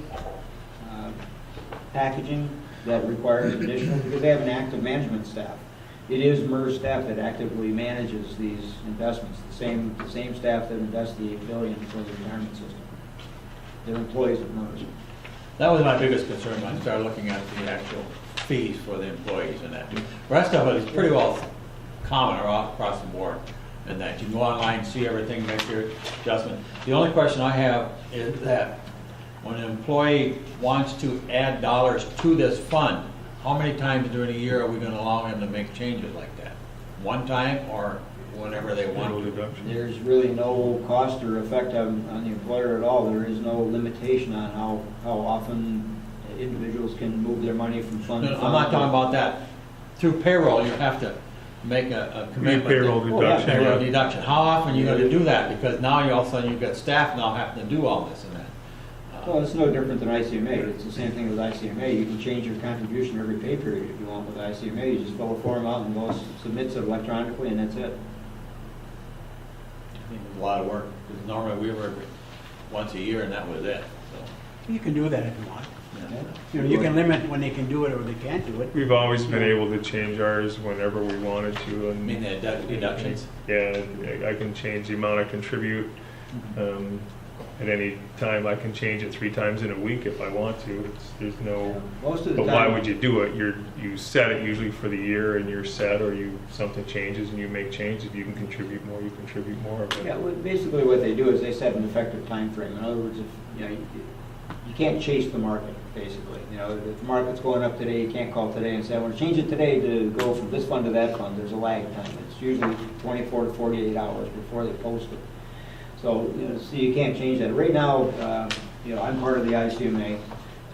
[SPEAKER 5] packaging that requires additional, because they have an active management staff. It is MERS staff that actively manages these investments, the same staff that invests the $8 billion for the retirement system. They're employees of MERS.
[SPEAKER 8] That was my biggest concern when I started looking at the actual fees for the employees and that. The rest of it is pretty well common or all across the board, and that you can go online and see everything, make your adjustment. The only question I have is that when an employee wants to add dollars to this fund, how many times during a year are we going to allow them to make changes like that? One time or whenever they want to?
[SPEAKER 5] There's really no cost or effect on the employer at all. There is no limitation on how often individuals can move their money from fund to
[SPEAKER 8] No,
[SPEAKER 5] fund.
[SPEAKER 8] I'm not talking about that. Through payroll, you have to make a commitment.
[SPEAKER 1] Payroll deduction.
[SPEAKER 8] Payroll deduction. How often are you going to do that? Because now all of a sudden you've got staff now having to do all this and that.
[SPEAKER 5] Well, it's no different than ICMA. It's the same thing with ICMA. You can change your contribution every pay period if you want with ICMA. You just fill a form out and submits it electronically, and that's it.
[SPEAKER 8] I think it's a lot of work, because normally we work once a year and that was it. So.
[SPEAKER 2] You can do that if you want. You know, you can limit when they can do it or they can't do it.
[SPEAKER 1] We've always been able to change ours whenever we wanted to,
[SPEAKER 8] I mean,
[SPEAKER 1] and
[SPEAKER 8] the deductions.
[SPEAKER 1] yeah, I can change the amount I contribute. At any time, I can change it 3 times in a week if I want to. There's no,
[SPEAKER 5] Most of the
[SPEAKER 1] but
[SPEAKER 5] time.
[SPEAKER 1] why would you do it? You set it usually for the year and you're set, or something changes and you make changes. If you can contribute more, you contribute more. But
[SPEAKER 5] Yeah, well, basically what they do is they set an effective time frame. In other words, if, you know, you can't chase the market, basically. You know, if the market's going up today, you can't call today and say, I want to change it today to go from this fund to that fund. There's a lag time. It's usually 24 to 48 hours before they post it. So, you know, so you can't change that. Right now, you know, I'm part of the ICMA,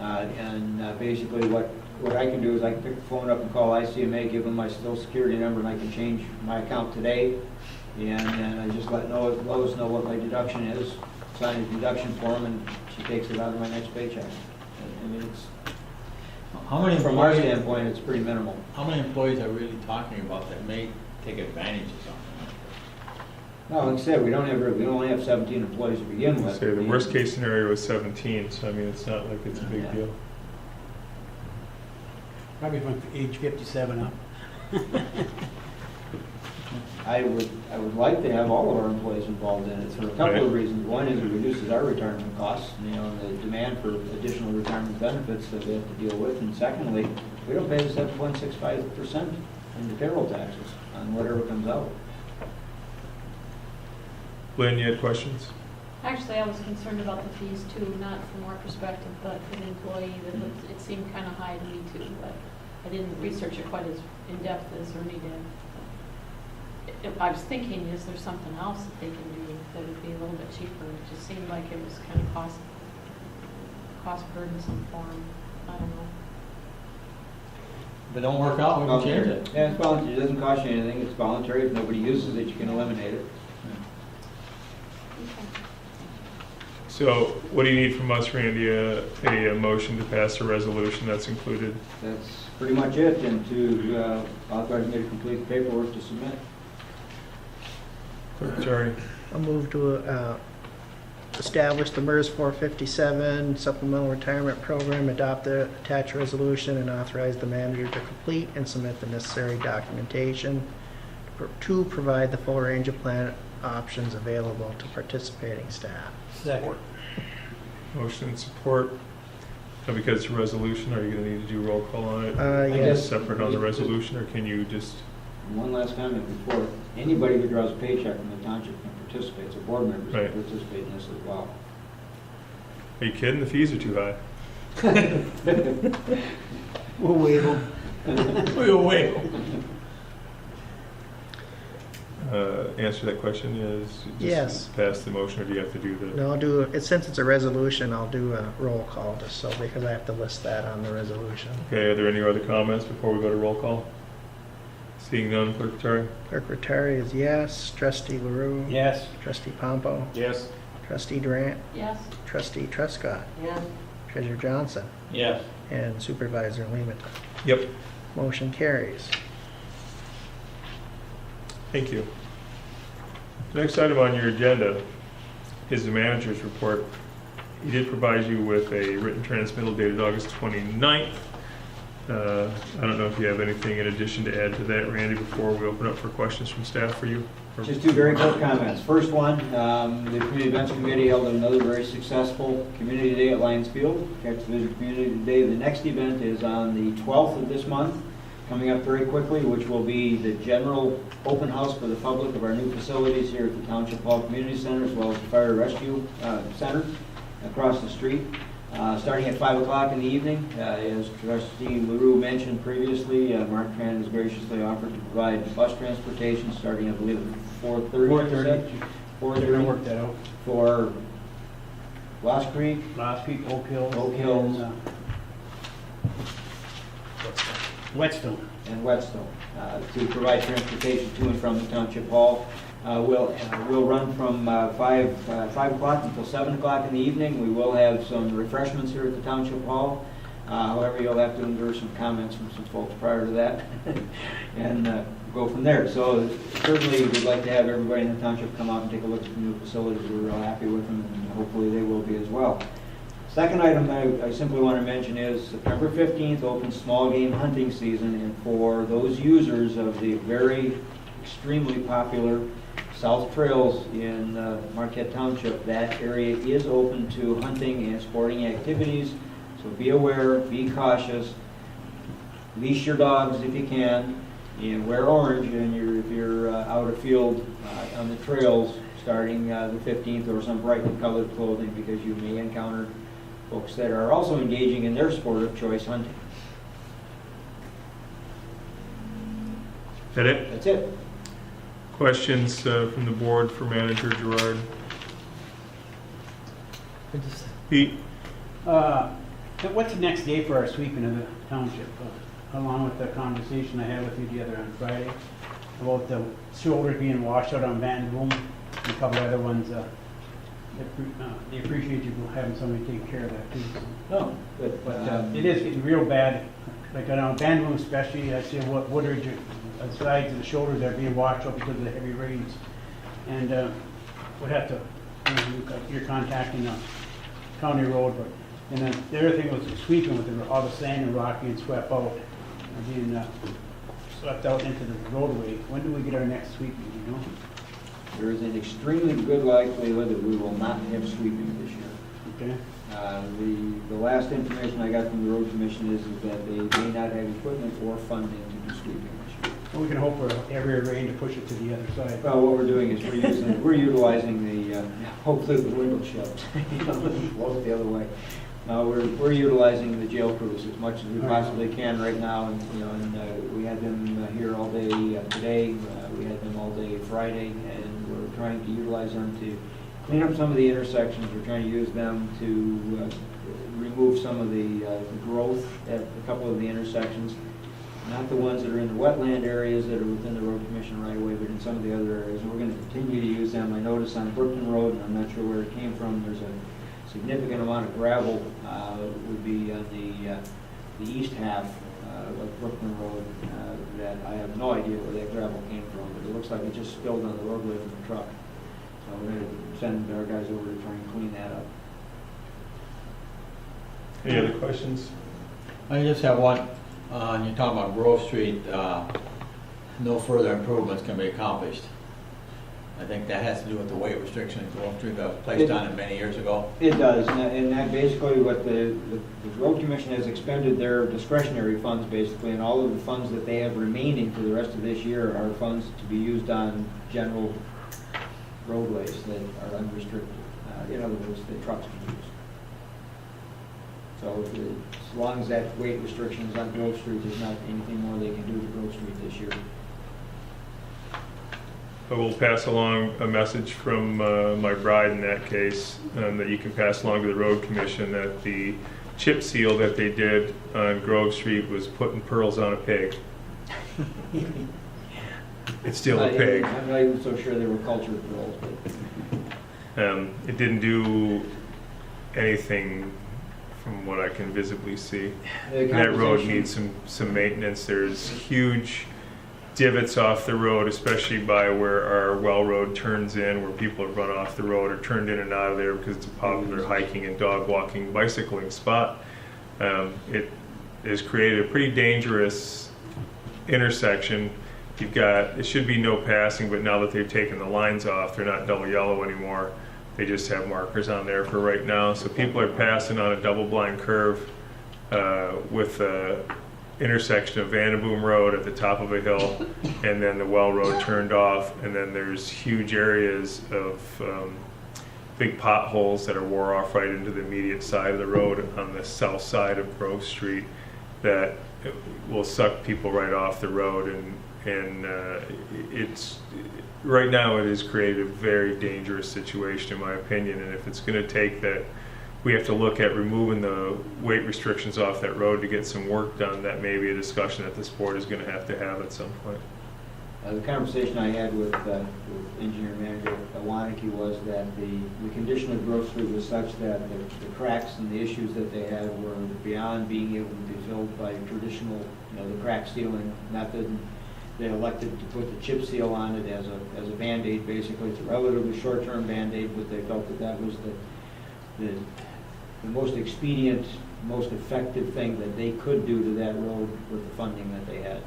[SPEAKER 5] and basically what I can do is I can pick the phone up and call ICMA, give them my Social Security number, and I can change my account today. And then I just let Lois know what my deduction is, sign a deduction form, and she takes it out of my next paycheck. I mean, it's,
[SPEAKER 8] How many
[SPEAKER 5] from our
[SPEAKER 8] employees,
[SPEAKER 5] standpoint, it's pretty minimal.
[SPEAKER 8] how many employees are really talking about that may take advantage of something?
[SPEAKER 5] No, like I said, we only have 17 employees to begin
[SPEAKER 1] I
[SPEAKER 5] with.
[SPEAKER 1] say the worst case scenario is 17, so I mean, it's not like it's a big
[SPEAKER 5] Yeah.
[SPEAKER 1] deal.
[SPEAKER 2] Probably from age 57 up.
[SPEAKER 5] I would like to have all of our employees involved in it for a couple of reasons. One is it reduces our retirement costs, you know, and the demand for additional retirement benefits that we have to deal with. And secondly, we don't pay the 7.65% in the payroll taxes on whatever comes out.
[SPEAKER 1] Lynn, you had questions?
[SPEAKER 4] Actually, I was concerned about the fees too, not from our perspective, but for the employee, that it seemed kind of high to me too, but I didn't research it quite as in-depth as Ernie did. I was thinking, is there something else that they can do that would be a little bit cheaper? It just seemed like it was kind of cost burdensome for them. I don't know.
[SPEAKER 8] If it don't work out, we can change it.
[SPEAKER 5] Yeah, it's voluntary. It doesn't cost you anything. It's voluntary. If nobody uses it, you can eliminate it.
[SPEAKER 1] So what do you need from us, Randy? A motion to pass a resolution that's included?
[SPEAKER 5] That's pretty much it, and to authorize me to complete the paperwork to submit.
[SPEAKER 1] Clerk Terry?
[SPEAKER 3] I'll move to establish the MERS 457 supplemental retirement program, adopt the attached resolution, and authorize the manager to complete and submit the necessary documentation to provide the full range of plan options available to participating staff.
[SPEAKER 2] Second.
[SPEAKER 1] Motion and support. Now, because it's a resolution, are you going to need to do roll call on it?
[SPEAKER 3] Yes.
[SPEAKER 1] Separate on the resolution, or can you just,
[SPEAKER 5] One last comment before, anybody who draws a paycheck from the township can participate, so board members
[SPEAKER 1] Right.
[SPEAKER 5] can participate in this as well.
[SPEAKER 1] are you kidding? The fees are too high.
[SPEAKER 2] We'll waive them.
[SPEAKER 8] We'll wait.
[SPEAKER 1] Answer to that question is just
[SPEAKER 3] Yes.
[SPEAKER 1] pass the motion, or do you have to do the?
[SPEAKER 3] No, I'll do, since it's a resolution, I'll do a roll call just so, because I have to list that on the resolution.
[SPEAKER 1] Okay, are there any other comments before we go to roll call? Seeing none, Clerk Terry?
[SPEAKER 3] Clerk Rattari is yes, Trustee LaRue.
[SPEAKER 2] Yes.
[SPEAKER 3] Trustee Pompo.
[SPEAKER 1] Yes.
[SPEAKER 3] Trustee Durant.
[SPEAKER 4] Yes?
[SPEAKER 3] Trustee Trescott.
[SPEAKER 6] Yeah.
[SPEAKER 3] Treasurer Johnson.
[SPEAKER 8] Yes.
[SPEAKER 3] And Supervisor Lehman.
[SPEAKER 1] Yep.
[SPEAKER 3] Motion carries.
[SPEAKER 1] Thank you. The next item on your agenda is the manager's report. He did provide you with a written transmittal dated August 29th. I don't know if you have anything in addition to add to that, Randy, before we open up for questions from staff for you.
[SPEAKER 5] Just two very quick comments. First one, the Community Events Committee held another very successful Community Day at Lions Field. Catch the Vision Community Day. The next event is on the 12th of this month, coming up very quickly, which will be the general open house for the public of our new facilities here at the Township Hall Community Center, as well as the Fire Rescue Center across the street. Starting at 5 o'clock in the evening. As Trustee LaRue mentioned previously, Marquette has graciously offered to provide bus transportation starting, I believe, at 4:30.
[SPEAKER 2] 4:30. They're gonna work that out.
[SPEAKER 5] For Lost Creek,
[SPEAKER 2] Last Creek, Oak Hills.
[SPEAKER 5] Oak Hills.
[SPEAKER 2] and, Whetstone.
[SPEAKER 5] and Whetstone, to provide transportation to and from the Township Hall. We'll run from 5 o'clock until 7 o'clock in the evening. We will have some refreshments here at the Township Hall. However, you'll have to endure some comments from some folks prior to that and go from there. So certainly we'd like to have everybody in the township come out and take a look at the new facilities. We're real happy with them, and hopefully they will be as well. Second item I simply want to mention is September 15th opens small game hunting season, and for those users of the very extremely popular South Trails in Marquette Township, that area is open to hunting and sporting activities, so be aware, be cautious, leash your dogs if you can, and wear orange if you're out afield on the trails starting the 15th, or some brightly colored clothing, because you may encounter folks that are also engaging in their sport of choice, hunting.
[SPEAKER 1] Is that it?
[SPEAKER 5] That's it.
[SPEAKER 1] Questions from the board for Manager Gerard? Pete?
[SPEAKER 2] What's the next day for our sweeping of the township? Along with the conversation I had with you the other on Friday about the shoulders being washed out on Van Boom and a couple other ones. They appreciate you having somebody take care of that too.
[SPEAKER 5] No, but
[SPEAKER 2] It is getting real bad. Like on Van Boom especially, I see Woodridge, the sides and the shoulders are being washed out because of the heavy rains. And we'd have to, you're contacting the county road, but, and then the other thing was sweeping with all the sand and rock being swept out, being swept out into the roadway. When do we get our next sweeping, you know?
[SPEAKER 5] there is an extremely good likelihood that we will not have sweeping this year.
[SPEAKER 2] Okay?
[SPEAKER 5] The last information I got from the road commission is that they may not have equipment or funding to do sweeping this year.
[SPEAKER 2] Well, we can hope for every rain to push it to the other side.
[SPEAKER 5] Well, what we're doing is we're utilizing the, hopefully the window shuts, blows the other way. We're utilizing the jail crews as much as we possibly can right now, and we had them here all day today. We had them all day Friday, and we're trying to utilize them to clean up some of the intersections. We're trying to use them to remove some of the growth at a couple of the intersections. Not the ones that are in the wetland areas that are within the road commission right away, but in some of the other areas. And we're going to continue to use them. I noticed on Brookton Road, and I'm not sure where it came from, there's a significant amount of gravel would be on the east half of Brookton Road that I have no idea where that gravel came from, but it looks like it just spilled on the roadway from the truck. So we're going to send our guys over to try and clean that up.
[SPEAKER 1] Any other questions?
[SPEAKER 8] I just have one. You're talking about Grove Street, no further improvements can be accomplished. I think that has to do with the weight restriction in Grove Street that was placed on it many years ago.
[SPEAKER 5] It does, and that basically what the road commission has expended their discretionary funds basically, and all of the funds that they have remaining for the rest of this year are funds to be used on general roadways that are unrestricted. In other words, the trucks can use. So as long as that weight restriction is on Grove Street, there's not anything more they can do to Grove Street this year.
[SPEAKER 1] I will pass along a message from my bride in that case, that you can pass along to the road commission, that the chip seal that they did on Grove Street was putting pearls on a pig. It's still a pig.
[SPEAKER 5] I'm not even so sure they were cultured pearls, but
[SPEAKER 1] It didn't do anything from what I can visibly see. That road needs some maintenance. There's huge divots off the road, especially by where our well road turns in, where people have run off the road or turned in and out of there because it's a popular hiking and dog walking, bicycling spot. It has created a pretty dangerous intersection. It should be no passing, but now that they've taken the lines off, they're not double yellow anymore. They just have markers on there for right now. So people are passing on a double blind curve with the intersection of Vanderboom Road at the top of a hill, and then the Well Road turned off, and then there's huge areas of big potholes that are wore off right into the immediate side of the road on the south side of Grove Street that will suck people right off the road, and it's right now it has created a very dangerous situation in my opinion. And if it's going to take that, we have to look at removing the weight restrictions off that road to get some work done. That may be a discussion that this board is going to have at some point.
[SPEAKER 5] The conversation I had with engineer manager Waneke was that the condition of Grove Street was such that the cracks and the issues that they had were beyond being able to be filled by traditional, the crack sealing method. They elected to put the chip seal on it as a Band-Aid. Basically, it's a relatively short-term Band-Aid, but they felt that was the the most expedient, most effective thing that they could do to that road with the funding that they had.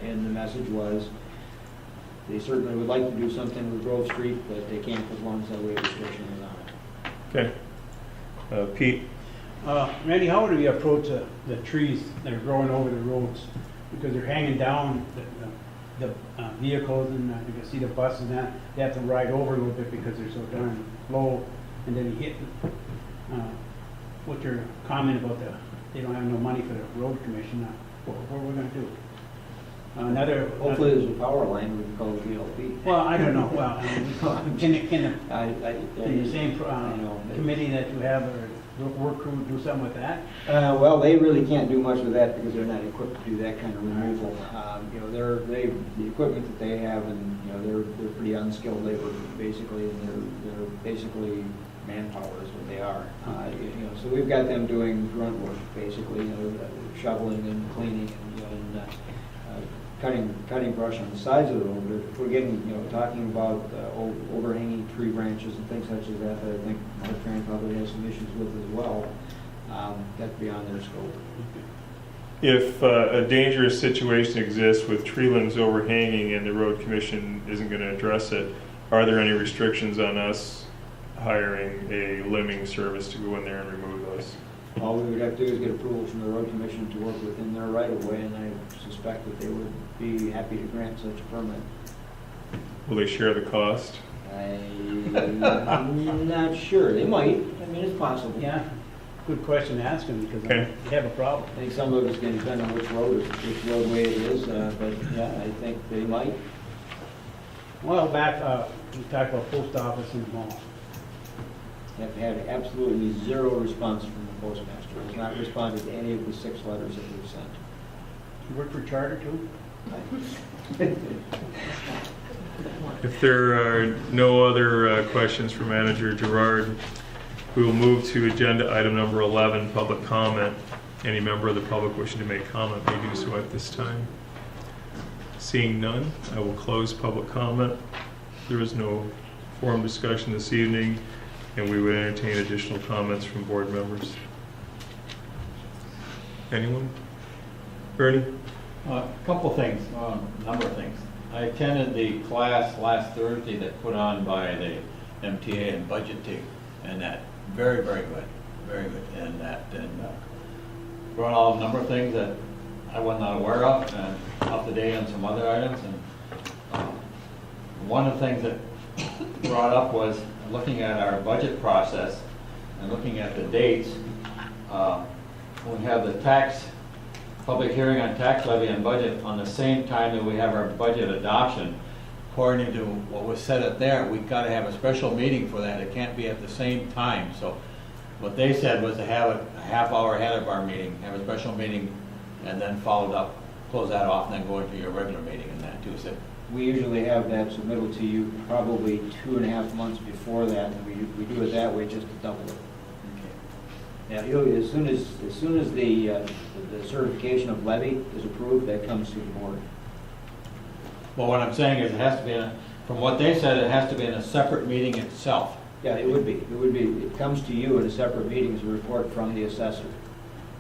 [SPEAKER 5] And the message was, they certainly would like to do something with Grove Street, but they can't as long as that weight restriction is on it.
[SPEAKER 1] Okay. Pete?
[SPEAKER 2] Randy, how would we approach the trees that are growing over the roads? Because they're hanging down the vehicles, and you can see the buses and that. They have to ride over a little bit because they're so darn low, and then you hit. What's your comment about they don't have no money for the road commission? What are we going to do?
[SPEAKER 5] Hopefully there's a power line we can call it VLP.
[SPEAKER 2] Well, I don't know. Well, I mean, can the same
[SPEAKER 5] I know.
[SPEAKER 2] committee that you have or work crew do something with that?
[SPEAKER 5] Well, they really can't do much with that because they're not equipped to do that kind of removal. You know, the equipment that they have, and you know, they're pretty unskilled labor basically, and they're basically manpower is what they are. You know, so we've got them doing grunt work basically, you know, shoveling and cleaning, and, you know, and cutting brush on the sides of the road. But if we're getting, you know, talking about overhanging tree branches and things such as that, I think Marquette probably has some issues with as well. That's beyond their scope.
[SPEAKER 1] If a dangerous situation exists with tree limbs overhanging and the road commission isn't going to address it, are there any restrictions on us hiring a limbing service to go in there and remove those?
[SPEAKER 5] All we would have to do is get approval from the road commission to work within their right of way, and I suspect that they would be happy to grant such a permit.
[SPEAKER 1] Will they share the cost?
[SPEAKER 5] I'm not sure. They might. I mean, it's possible.
[SPEAKER 2] Yeah, good question to ask them because
[SPEAKER 1] Okay.
[SPEAKER 2] they have a problem.
[SPEAKER 5] I think some of it's going to depend on which roadway it is, but yeah, I think they might.
[SPEAKER 2] Well, back, we talked about post office and the mall.
[SPEAKER 5] Have had absolutely zero response from the postmaster. Has not responded to any of the 6 letters that we've sent.
[SPEAKER 2] You work for Charter too?
[SPEAKER 1] If there are no other questions for Manager Gerard, we will move to agenda item number 11, public comment. Any member of the public wishing to make comment may do so at this time. Seeing none, I will close public comment. There is no forum discussion this evening, and we would entertain additional comments from board members. Anyone? Bernie?
[SPEAKER 8] A couple things, a number of things. I attended the class last Thursday that put on by the MTA and budgeting, and that very, very good, and brought out a number of things that I was not aware of, and up to date on some other items. And one of the things that brought up was looking at our budget process and looking at the dates. We have the public hearing on tax levy and budget on the same time that we have our budget adoption. According to what was said up there, we've got to have a special meeting for that. It can't be at the same time. So what they said was to have it a half hour ahead of our meeting, have a special meeting, and then followed up, close that off, and then go into your regular meeting and that too. So
[SPEAKER 5] We usually have that submitted to you probably 2.5 months before that, and we do it that way just to double it. Yeah, as soon as the certification of levy is approved, that comes to the board.
[SPEAKER 8] well, what I'm saying is it has to be, from what they said, it has to be in a separate meeting itself.
[SPEAKER 5] Yeah, it would be. It comes to you in a separate meeting as a report from the assessor.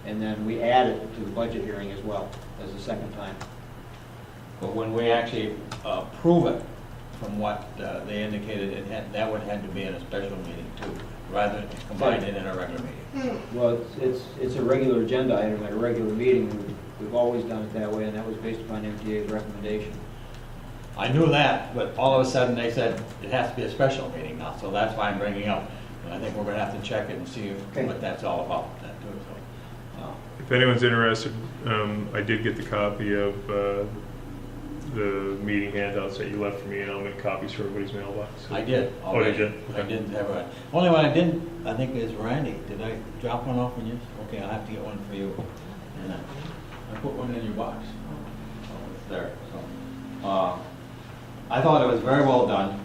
[SPEAKER 5] And then we add it to the budget hearing as well, as a second time.
[SPEAKER 8] But when we actually approve it, from what they indicated, that would have to be in a special meeting too, rather than combine it in a regular meeting.
[SPEAKER 5] Well, it's a regular agenda item at a regular meeting. We've always done it that way, and that was based upon MTA's recommendation.
[SPEAKER 8] I knew that, but all of a sudden they said it has to be a special meeting now, so that's why I'm bringing up. And I think we're going to have to check it and see what that's all about. That too. So,
[SPEAKER 1] If anyone's interested, I did get the copy of the meeting handouts that you left for me, and I'll make copies for everybody's mailbox.
[SPEAKER 8] I did.
[SPEAKER 1] Oh, you did?
[SPEAKER 8] I didn't have a. Only one I didn't, I think, is Randy. Did I drop one off on you? Okay, I'll have to get one for you. And I put one in your box. So it's there. So I thought it was very well done,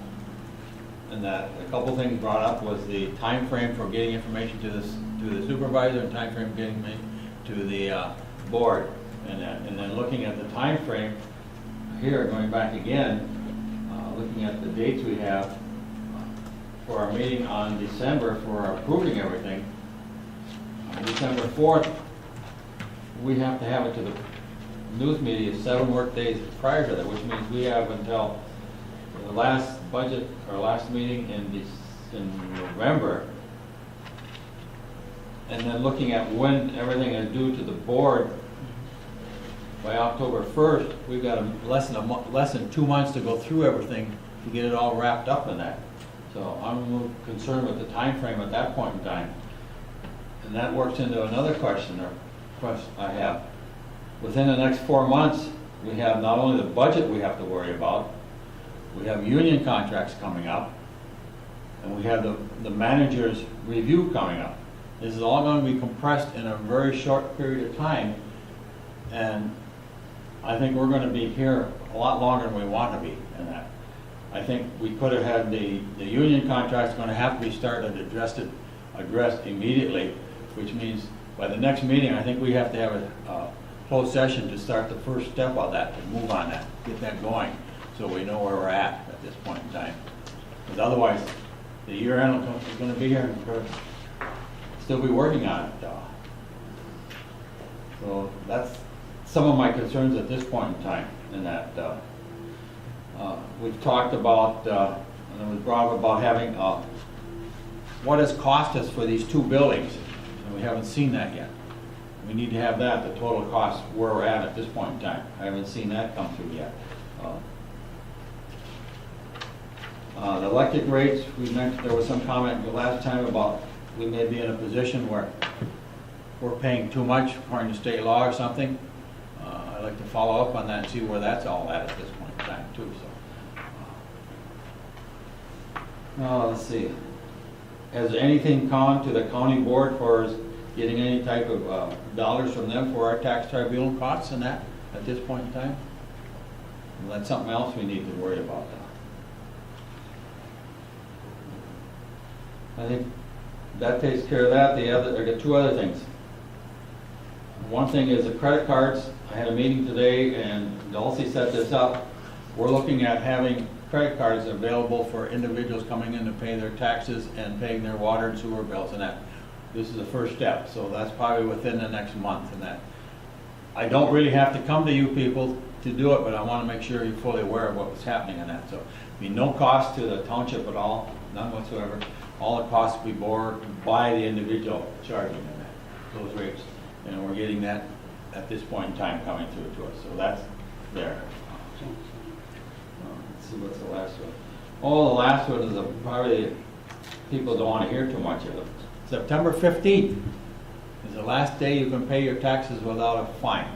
[SPEAKER 8] and that a couple things brought up was the time frame for getting information to the supervisor and time frame getting me to the board, and then looking at the time frame here, going back again, looking at the dates we have for our meeting on December for approving everything. December 4th, we have to have it to the news media 7 work days prior to that, which means we have until the last budget, or last meeting in November, and then looking at when everything is due to the board by October 1st, we've got less than 2 months to go through everything to get it all wrapped up in that. So I'm a little concerned with the time frame at that point in time. And that works into another question I have. Within the next 4 months, we have not only the budget we have to worry about, we have union contracts coming up, and we have the manager's review coming up. This is all going to be compressed in a very short period of time, and I think we're going to be here a lot longer than we want to be in that. I think we could have had the union contract's going to have to be started addressed immediately, which means by the next meeting, I think we have to have a closed session to start the first step of that, to move on that, get that going, so we know where we're at this point in time. Because otherwise, the year end is going to be here and we're still be working on it. So that's some of my concerns at this point in time. In that we've talked about, and it was brought up about having what has cost us for these 2 buildings, and we haven't seen that yet. We need to have that, the total cost where we're at this point in time. I haven't seen that come through yet. The electric rates, we mentioned, there was some comment the last time about we may be in a position where we're paying too much according to state law or something. I'd like to follow up on that and see where that's all at this point in time too. So, let's see. Has anything gone to the county board for getting any type of dollars from them for our tax tribunal costs and that at this point in time? Well, that's something else we need to worry about now. I think that takes care of that. I got 2 other things. One thing is the credit cards. I had a meeting today and Dulcie set this up. We're looking at having credit cards available for individuals coming in to pay their taxes and paying their water and sewer bills and that. This is the first step, so that's probably within the next month and that. I don't really have to come to you people to do it, but I want to make sure you're fully aware of what was happening in that. So, I mean, no cost to the township at all, none whatsoever. All the costs we bore by the individual charging in that, those rates. And we're getting that at this point in time coming through to us. So that's there. Let's see what's the last one. Oh, the last one is probably people don't want to hear too much of it. September 15th is the last day you can pay your taxes without a fine.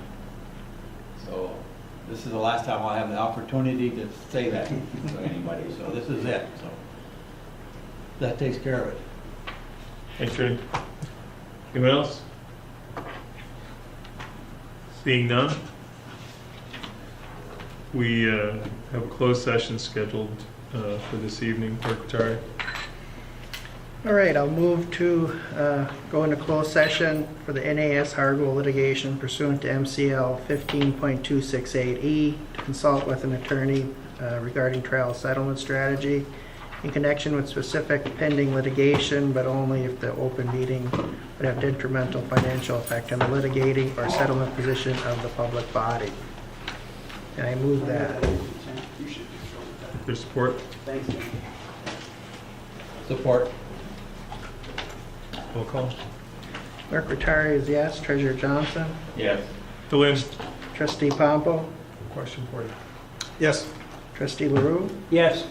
[SPEAKER 8] So this is the last time I'll have the opportunity to say that to anybody. So this is it. So that takes care of it.
[SPEAKER 1] Thanks, Ernie. Anyone else? Seeing none, we have a closed session scheduled for this evening. Clerk Rattari.
[SPEAKER 3] All right, I'll move to go into closed session for the NAS Hargo litigation pursuant to MCL 15.268E to consult with an attorney regarding trial settlement strategy in connection with specific pending litigation, but only if the open meeting would have detrimental financial effect on the litigating or settlement position of the public body. And I move that.
[SPEAKER 1] There's support.
[SPEAKER 2] Thanks.
[SPEAKER 8] Support.
[SPEAKER 1] Roll call.
[SPEAKER 3] Clerk Rattari is yes. Treasurer Johnson.
[SPEAKER 8] Yes.
[SPEAKER 1] Delin.
[SPEAKER 3] Trustee Pompo.
[SPEAKER 1] Question for you.
[SPEAKER 7] Yes.
[SPEAKER 3] Trustee LaRue.
[SPEAKER 2] Yes.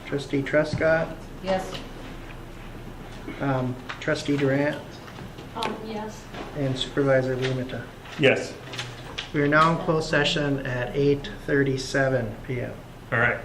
[SPEAKER 3] Trustee Truscott.
[SPEAKER 6] Yes.
[SPEAKER 3] Trustee Durant.
[SPEAKER 4] Yes.
[SPEAKER 3] And Supervisor Limita.
[SPEAKER 1] Yes.
[SPEAKER 3] We are now in closed session at 8:37 p.m.
[SPEAKER 1] All right.